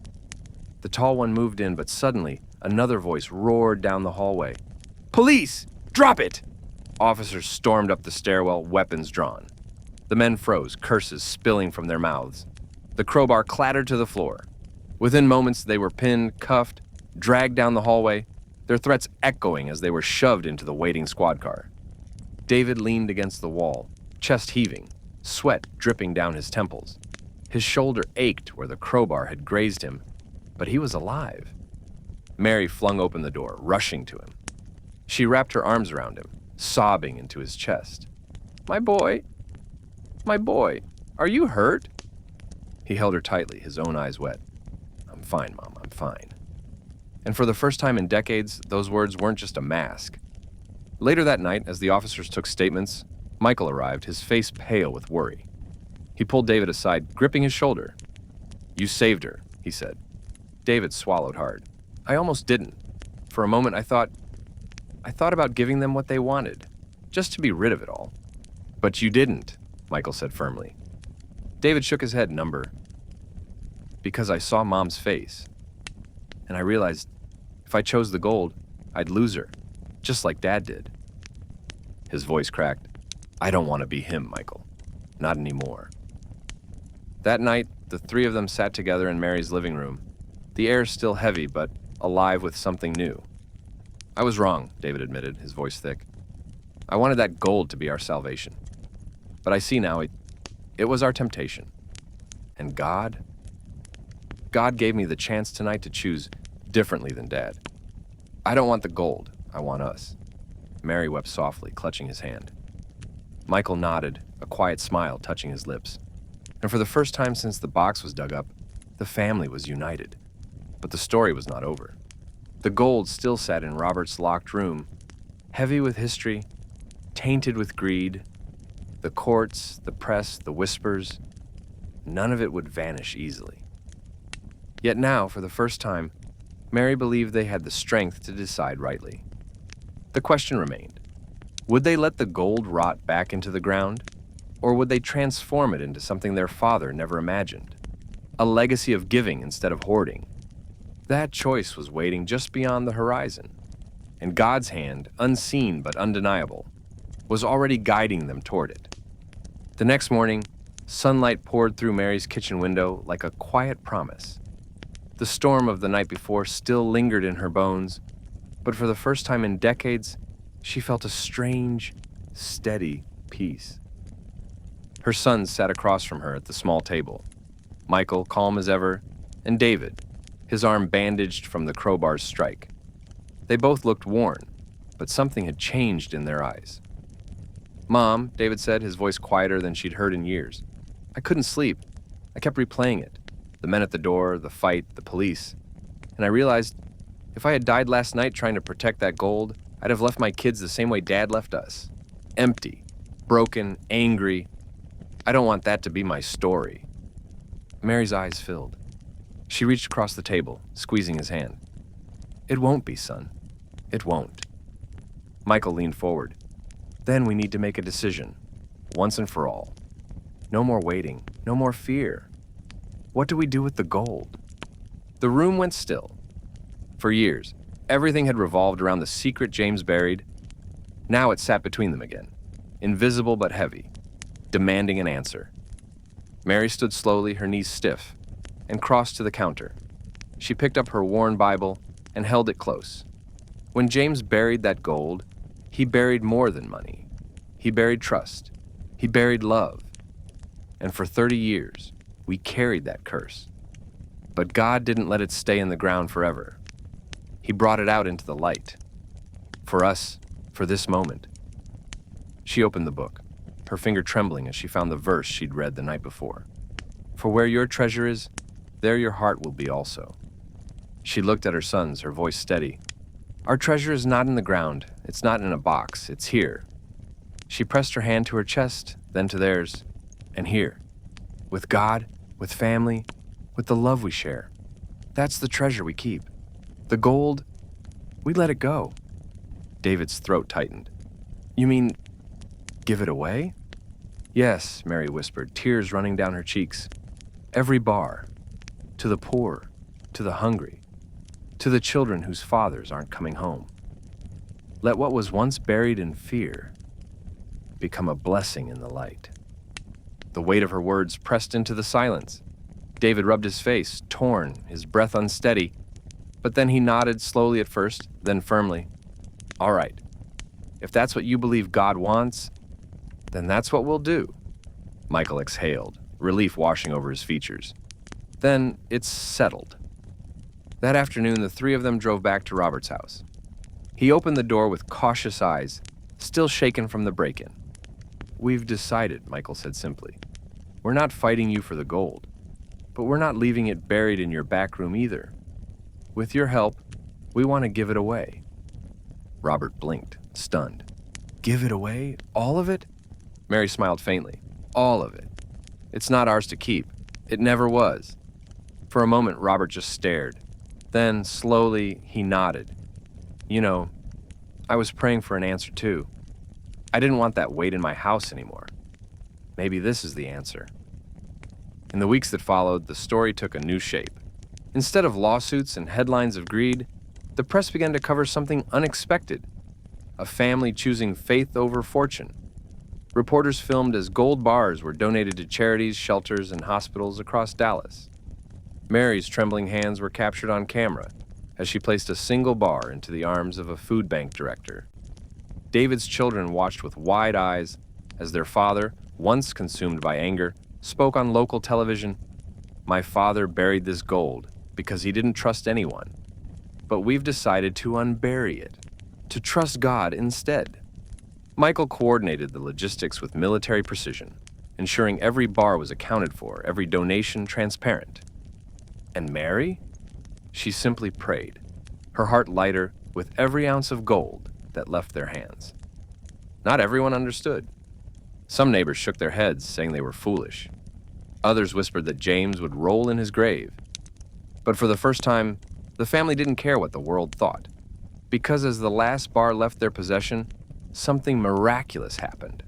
The tall one moved in, but suddenly, another voice roared down the hallway. "Police! Drop it!" Officers stormed up the stairwell, weapons drawn. The men froze, curses spilling from their mouths. The crowbar clattered to the floor. Within moments, they were pinned, cuffed, dragged down the hallway, their threats echoing as they were shoved into the waiting squad car. David leaned against the wall, chest heaving, sweat dripping down his temples. His shoulder ached where the crowbar had grazed him, but he was alive. Mary flung open the door, rushing to him. She wrapped her arms around him, sobbing into his chest. My boy, are you hurt?" He held her tightly, his own eyes wet. "I'm fine, Mom, I'm fine." And for the first time in decades, those words weren't just a mask. Later that night, as the officers took statements, Michael arrived, his face pale with worry. He pulled David aside, gripping his shoulder. "You saved her," he said. David swallowed hard. "I almost didn't. For a moment, I thought about giving them what they wanted, just to be rid of it all." "But you didn't," Michael said firmly. David shook his head, number. "Because I saw Mom's face. And I realized if I chose the gold, I'd lose her, just like Dad did." His voice cracked. "I don't want to be him, Michael. Not anymore." That night, the three of them sat together in Mary's living room, the air still heavy but alive with something new. "I was wrong," David admitted, his voice thick. "I wanted that gold to be our salvation. But I see now it was our temptation. And God gave me the chance tonight to choose differently than Dad. I don't want the gold, I want us." Mary wept softly, clutching his hand. Michael nodded, a quiet smile touching his lips. And for the first time since the box was dug up, The family was united. But the story was not over. The gold still sat in Robert's locked room, heavy with history, tainted with greed. The courts, the press, the whispers, none of it would vanish easily. Yet now, for the first time, Mary believed they had the strength to decide rightly. The question remained, would they let the gold rot back into the ground, or would they transform it into something their father never imagined? A legacy of giving instead of hoarding. That choice was waiting just beyond the horizon, and God's hand, unseen but undeniable, was already guiding them toward it. The next morning, sunlight poured through Mary's kitchen window like a quiet promise. The storm of the night before still lingered in her bones, but for the first time in decades, she felt a strange, steady peace. Her sons sat across from her at the small table. Michael, calm as ever, and David, his arm bandaged from the crowbar's strike. They both looked worn, but something had changed in their eyes. "Mom," David said, his voice quieter than she'd heard in years. "I couldn't sleep. I kept replaying it. The men at the door, the fight, the police. And I realized if I had died last night trying to protect that gold, I'd have left my kids the same way Dad left us. Empty, broken, angry. I don't want that to be my story." Mary's eyes filled. She reached across the table, squeezing his hand. "It won't be, son. It won't." Michael leaned forward. "Then we need to make a decision, once and for all. No more waiting, no more fear. What do we do with the gold?" The room went still. For years, everything had revolved around the secret James buried. Now it sat between them again, invisible but heavy, demanding an answer. Mary stood slowly, her knees stiff, and crossed to the counter. She picked up her worn Bible and held it close. When James buried that gold, he buried more than money. He buried trust. He buried love. And for 30 years, we carried that curse. But God didn't let it stay in the ground forever. He brought it out into the light. For us, for this moment. She opened the book, her finger trembling as she found the verse she'd read the night before. "For where your treasure is, there your heart will be also." She looked at her sons, her voice steady. "Our treasure is not in the ground. It's not in a box. It's here." She pressed her hand to her chest, then to theirs. "And here, with God, with family, with the love we share. That's the treasure we keep. The gold, we let it go." David's throat tightened. "You mean, give it away?" "Yes," Mary whispered, tears running down her cheeks. "Every bar. To the poor, to the hungry, to the children whose fathers aren't coming home. Let what was once buried in fear become a blessing in the light." The weight of her words pressed into the silence. David rubbed his face, torn, his breath unsteady, but then he nodded slowly at first, then firmly. "All right. If that's what you believe God wants, then that's what we'll do." Michael exhaled, relief washing over his features. "Then it's settled." That afternoon, the three of them drove back to Robert's house. He opened the door with cautious eyes, still shaken from the break-in. "We've decided," Michael said simply. "We're not fighting you for the gold, but we're not leaving it buried in your back room either. With your help, we want to give it away." Robert blinked, stunned. "Give it away? All of it?" Mary smiled faintly. "All of it. It's not ours to keep. It never was." For a moment, Robert just stared. Then, slowly, he nodded. "You know, I was praying for an answer too. I didn't want that weight in my house anymore. Maybe this is the answer." In the weeks that followed, the story took a new shape. Instead of lawsuits and headlines of greed, the press began to cover something unexpected: a family choosing faith over fortune. Reporters filmed as gold bars were donated to charities, shelters, and hospitals across Dallas. Mary's trembling hands were captured on camera as she placed a single bar into the arms of a food bank director. David's children watched with wide eyes as their father, once consumed by anger, spoke on local television. "My father buried this gold because he didn't trust anyone. But we've decided to unbury it, to trust God instead." Michael coordinated the logistics with military precision, ensuring every bar was accounted for, every donation transparent. And Mary? She simply prayed, her heart lighter with every ounce of gold that left their hands. Not everyone understood. Some neighbors shook their heads, saying they were foolish. Others whispered that James would roll in his grave. But for the first time, the family didn't care what the world thought, because as the last bar left their possession, something miraculous happened.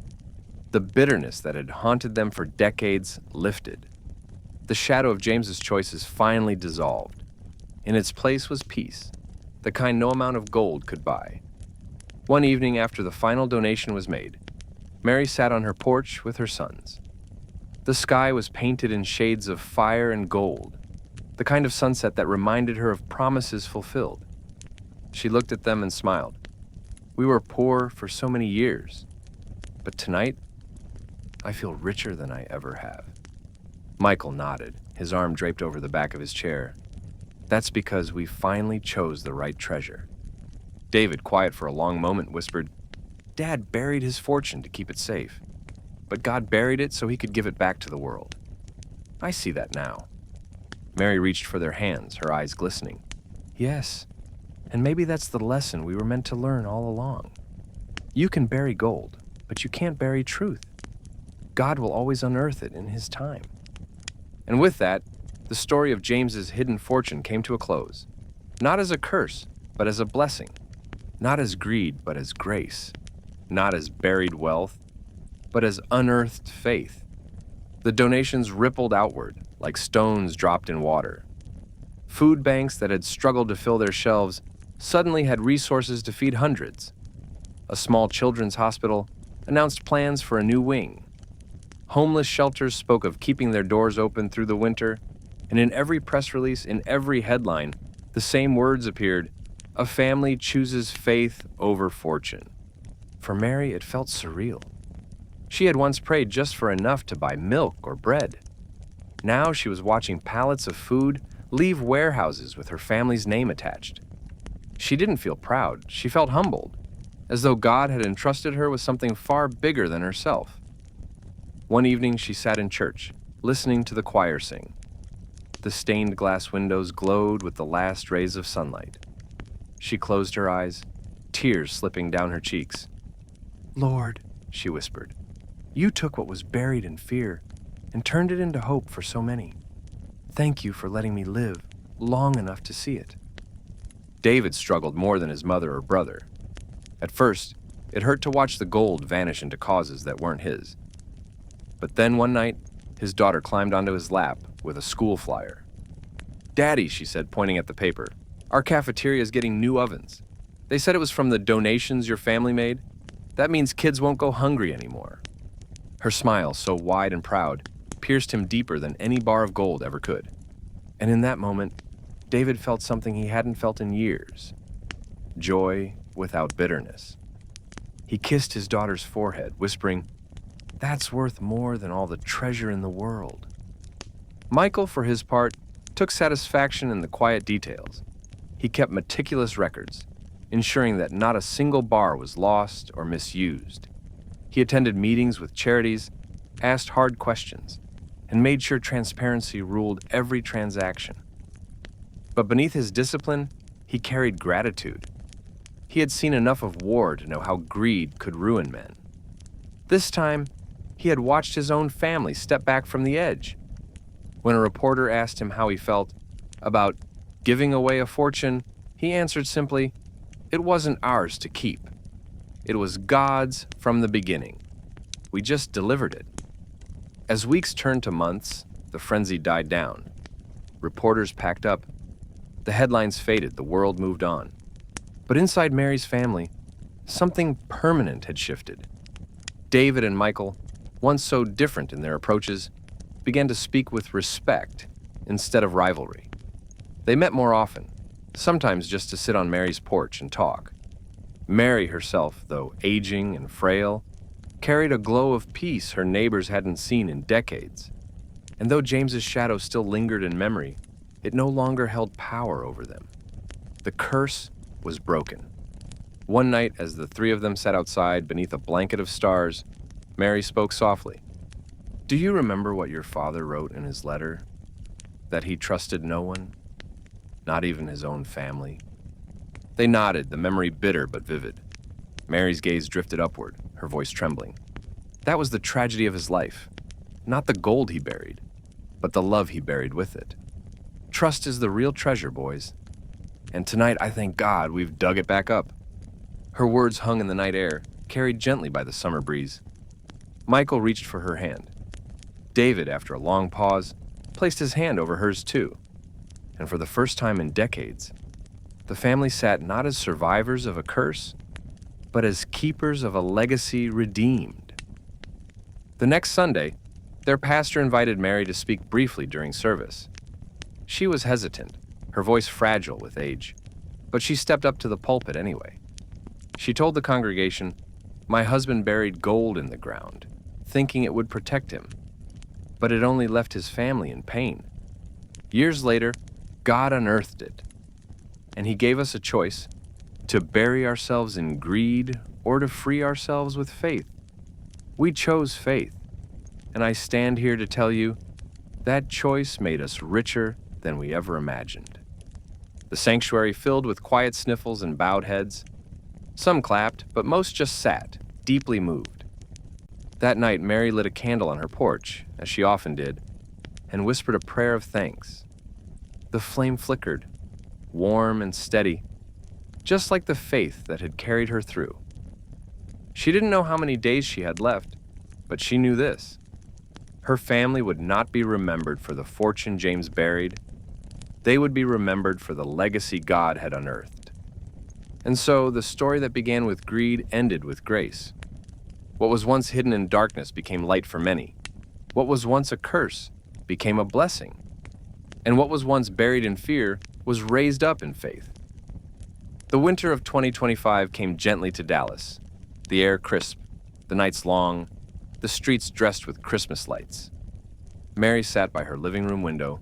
The bitterness that had haunted them for decades lifted. The shadow of James's choices finally dissolved. In its place was peace, the kind no amount of gold could buy. One evening after the final donation was made, Mary sat on her porch with her sons. The sky was painted in shades of fire and gold, the kind of sunset that reminded her of promises fulfilled. She looked at them and smiled. We were poor for so many years, but tonight, I feel richer than I ever have. Michael nodded, his arm draped over the back of his chair. That's because we finally chose the right treasure. David, quiet for a long moment, whispered, Dad buried his fortune to keep it safe, but God buried it so he could give it back to the world. I see that now. Mary reached for their hands, her eyes glistening. Yes, and maybe that's the lesson we were meant to learn all along. You can bury gold, but you can't bury truth. God will always unearth it in his time. And with that, the story of James's hidden fortune came to a close. Not as a curse, but as a blessing. Not as greed, but as grace. Not as buried wealth, but as unearthed faith. The donations rippled outward, like stones dropped in water. Food banks that had struggled to fill their shelves suddenly had resources to feed hundreds. A small children's hospital announced plans for a new wing. Homeless shelters spoke of keeping their doors open through the winter, and in every press release, in every headline, the same words appeared: a family chooses faith over fortune. For Mary, it felt surreal. She had once prayed just for enough to buy milk or bread. Now she was watching pallets of food leave warehouses with her family's name attached. She didn't feel proud, she felt humbled, as though God had entrusted her with something far bigger than herself. One evening she sat in church, listening to the choir sing. The stained glass windows glowed with the last rays of sunlight. She closed her eyes, tears slipping down her cheeks. Lord, she whispered, you took what was buried in fear and turned it into hope for so many. Thank you for letting me live long enough to see it. David struggled more than his mother or brother. At first, it hurt to watch the gold vanish into causes that weren't his. But then one night, his daughter climbed onto his lap with a school flyer. Daddy, she said, pointing at the paper, our cafeteria is getting new ovens. They said it was from the donations your family made. That means kids won't go hungry anymore. Her smile, so wide and proud, pierced him deeper than any bar of gold ever could. And in that moment, David felt something he hadn't felt in years. Joy without bitterness. He kissed his daughter's forehead, whispering, that's worth more than all the treasure in the world. Michael, for his part, took satisfaction in the quiet details. He kept meticulous records, ensuring that not a single bar was lost or misused. He attended meetings with charities, asked hard questions, and made sure transparency ruled every transaction. But beneath his discipline, he carried gratitude. He had seen enough of war to know how greed could ruin men. This time, he had watched his own family step back from the edge. When a reporter asked him how he felt about giving away a fortune, he answered simply, it wasn't ours to keep. It was God's from the beginning. We just delivered it. As weeks turned to months, the frenzy died down. Reporters packed up. The headlines faded, the world moved on. But inside Mary's family, something permanent had shifted. David and Michael, once so different in their approaches, began to speak with respect instead of rivalry. They met more often, sometimes just to sit on Mary's porch and talk. Mary herself, though aging and frail, carried a glow of peace her neighbors hadn't seen in decades. And though James's shadow still lingered in memory, it no longer held power over them. The curse was broken. One night, as the three of them sat outside beneath a blanket of stars, Mary spoke softly. Do you remember what your father wrote in his letter? That he trusted no one, not even his own family? They nodded, the memory bitter but vivid. Mary's gaze drifted upward, her voice trembling. That was the tragedy of his life. Not the gold he buried, but the love he buried with it. Trust is the real treasure, boys. And tonight I thank God we've dug it back up. Her words hung in the night air, carried gently by the summer breeze. Michael reached for her hand. David, after a long pause, placed his hand over hers too. And for the first time in decades, the family sat not as survivors of a curse, but as keepers of a legacy redeemed. The next Sunday, their pastor invited Mary to speak briefly during service. She was hesitant, her voice fragile with age, but she stepped up to the pulpit anyway. She told the congregation, "My husband buried gold in the ground, thinking it would protect him, but it only left his family in pain. Years later, God unearthed it, and he gave us a choice to bury ourselves in greed or to free ourselves with faith. We chose faith, and I stand here to tell you that choice made us richer than we ever imagined." The sanctuary filled with quiet sniffles and bowed heads. Some clapped, but most just sat, deeply moved. That night, Mary lit a candle on her porch, as she often did, and whispered a prayer of thanks. The flame flickered, warm and steady, just like the faith that had carried her through. She didn't know how many days she had left, but she knew this. Her family would not be remembered for the fortune James buried. They would be remembered for the legacy God had unearthed. And so the story that began with greed ended with grace. What was once hidden in darkness became light for many. What was once a curse became a blessing. And what was once buried in fear was raised up in faith. The winter of 2025 came gently to Dallas. The air crisp, the nights long, the streets dressed with Christmas lights. Mary sat by her living room window,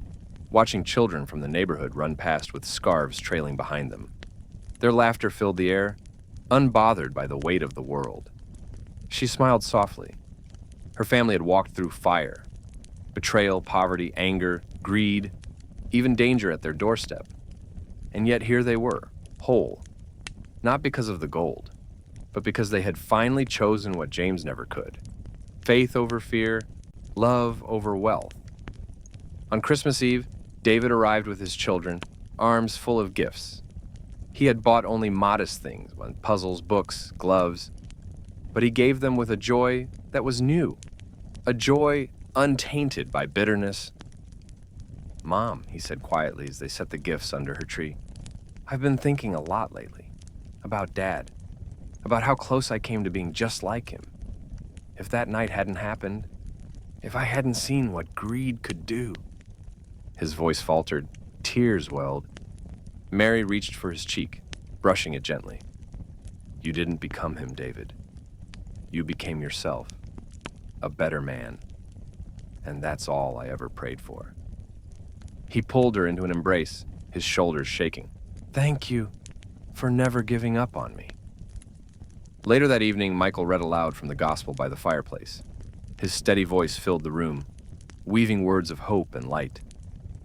watching children from the neighborhood run past with scarves trailing behind them. Their laughter filled the air, unbothered by the weight of the world. She smiled softly. Her family had walked through fire, betrayal, poverty, anger, greed, even danger at their doorstep. And yet here they were, whole, not because of the gold, but because they had finally chosen what James never could: faith over fear, love over wealth. On Christmas Eve, David arrived with his children, arms full of gifts. He had bought only modest things, puzzles, books, gloves, but he gave them with a joy that was new, a joy untainted by bitterness. "Mom," he said quietly as they set the gifts under her tree, "I've been thinking a lot lately about Dad, about how close I came to being just like him. If that night hadn't happened, if I hadn't seen what greed could do." His voice faltered, tears welled. Mary reached for his cheek, brushing it gently. "You didn't become him, David. You became yourself, a better man. And that's all I ever prayed for." He pulled her into an embrace, his shoulders shaking. "Thank you for never giving up on me." Later that evening, Michael read aloud from the gospel by the fireplace. His steady voice filled the room, weaving words of hope and light.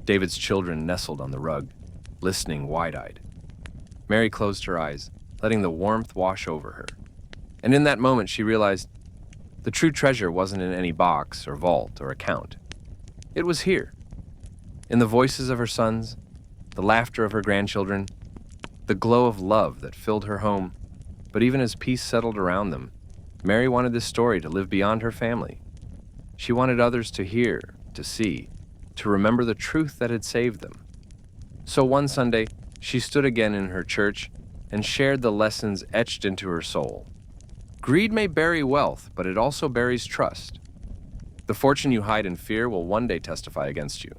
David's children nestled on the rug, listening wide-eyed. Mary closed her eyes, letting the warmth wash over her. And in that moment, she realized the true treasure wasn't in any box or vault or account. It was here, in the voices of her sons, the laughter of her grandchildren, the glow of love that filled her home. But even as peace settled around them, Mary wanted this story to live beyond her family. She wanted others to hear, to see, to remember the truth that had saved them. So one Sunday, she stood again in her church and shared the lessons etched into her soul. Greed may bury wealth, but it also buries trust. The fortune you hide in fear will one day testify against you.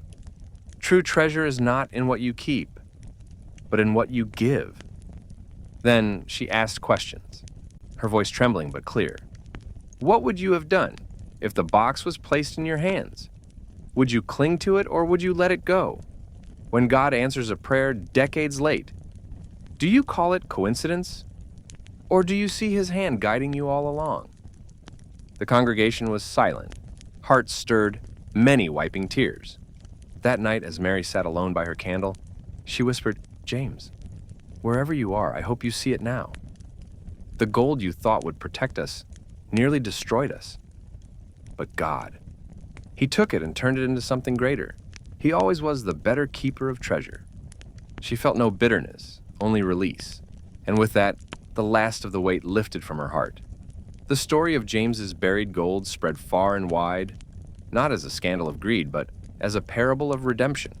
True treasure is not in what you keep, but in what you give. Then she asked questions, her voice trembling but clear. What would you have done if the box was placed in your hands? Would you cling to it or would you let it go? When God answers a prayer decades late, do you call it coincidence? Or do you see his hand guiding you all along? The congregation was silent, hearts stirred, many wiping tears. That night, as Mary sat alone by her candle, she whispered, "James, wherever you are, I hope you see it now. The gold you thought would protect us nearly destroyed us. But God, He took it and turned it into something greater. He always was the better keeper of treasure." She felt no bitterness, only release. And with that, the last of the weight lifted from her heart. The story of James's buried gold spread far and wide, not as a scandal of greed, but as a parable of redemption.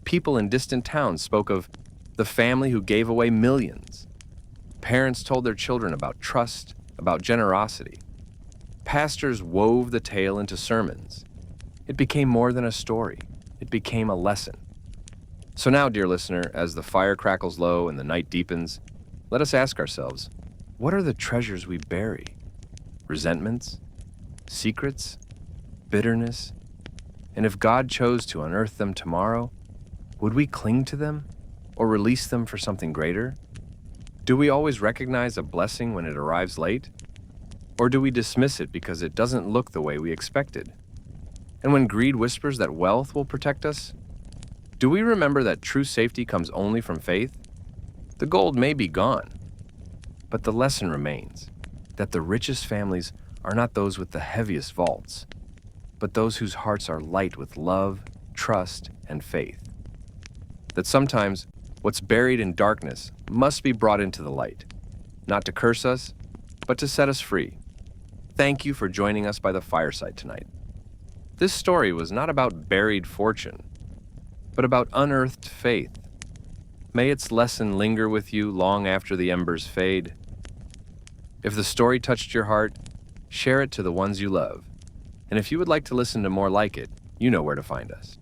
People in distant towns spoke of the family who gave away millions. Parents told their children about trust, about generosity. Pastors wove the tale into sermons. It became more than a story. It became a lesson. So now, dear listener, as the fire crackles low and the night deepens, let us ask ourselves, what are the treasures we bury? Resentments? Secrets? Bitterness? And if God chose to unearth them tomorrow, would we cling to them or release them for something greater? Do we always recognize a blessing when it arrives late? Or do we dismiss it because it doesn't look the way we expected? And when greed whispers that wealth will protect us, do we remember that true safety comes only from faith? The gold may be gone, but the lesson remains that the richest families are not those with the heaviest vaults, but those whose hearts are light with love, trust, and faith. That sometimes what's buried in darkness must be brought into the light, not to curse us, but to set us free. Thank you for joining us by the fireside tonight. This story was not about buried fortune, but about unearthed faith. May its lesson linger with you long after the embers fade. If the story touched your heart, share it to the ones you love. And if you would like to listen to more like it, you know where to find us.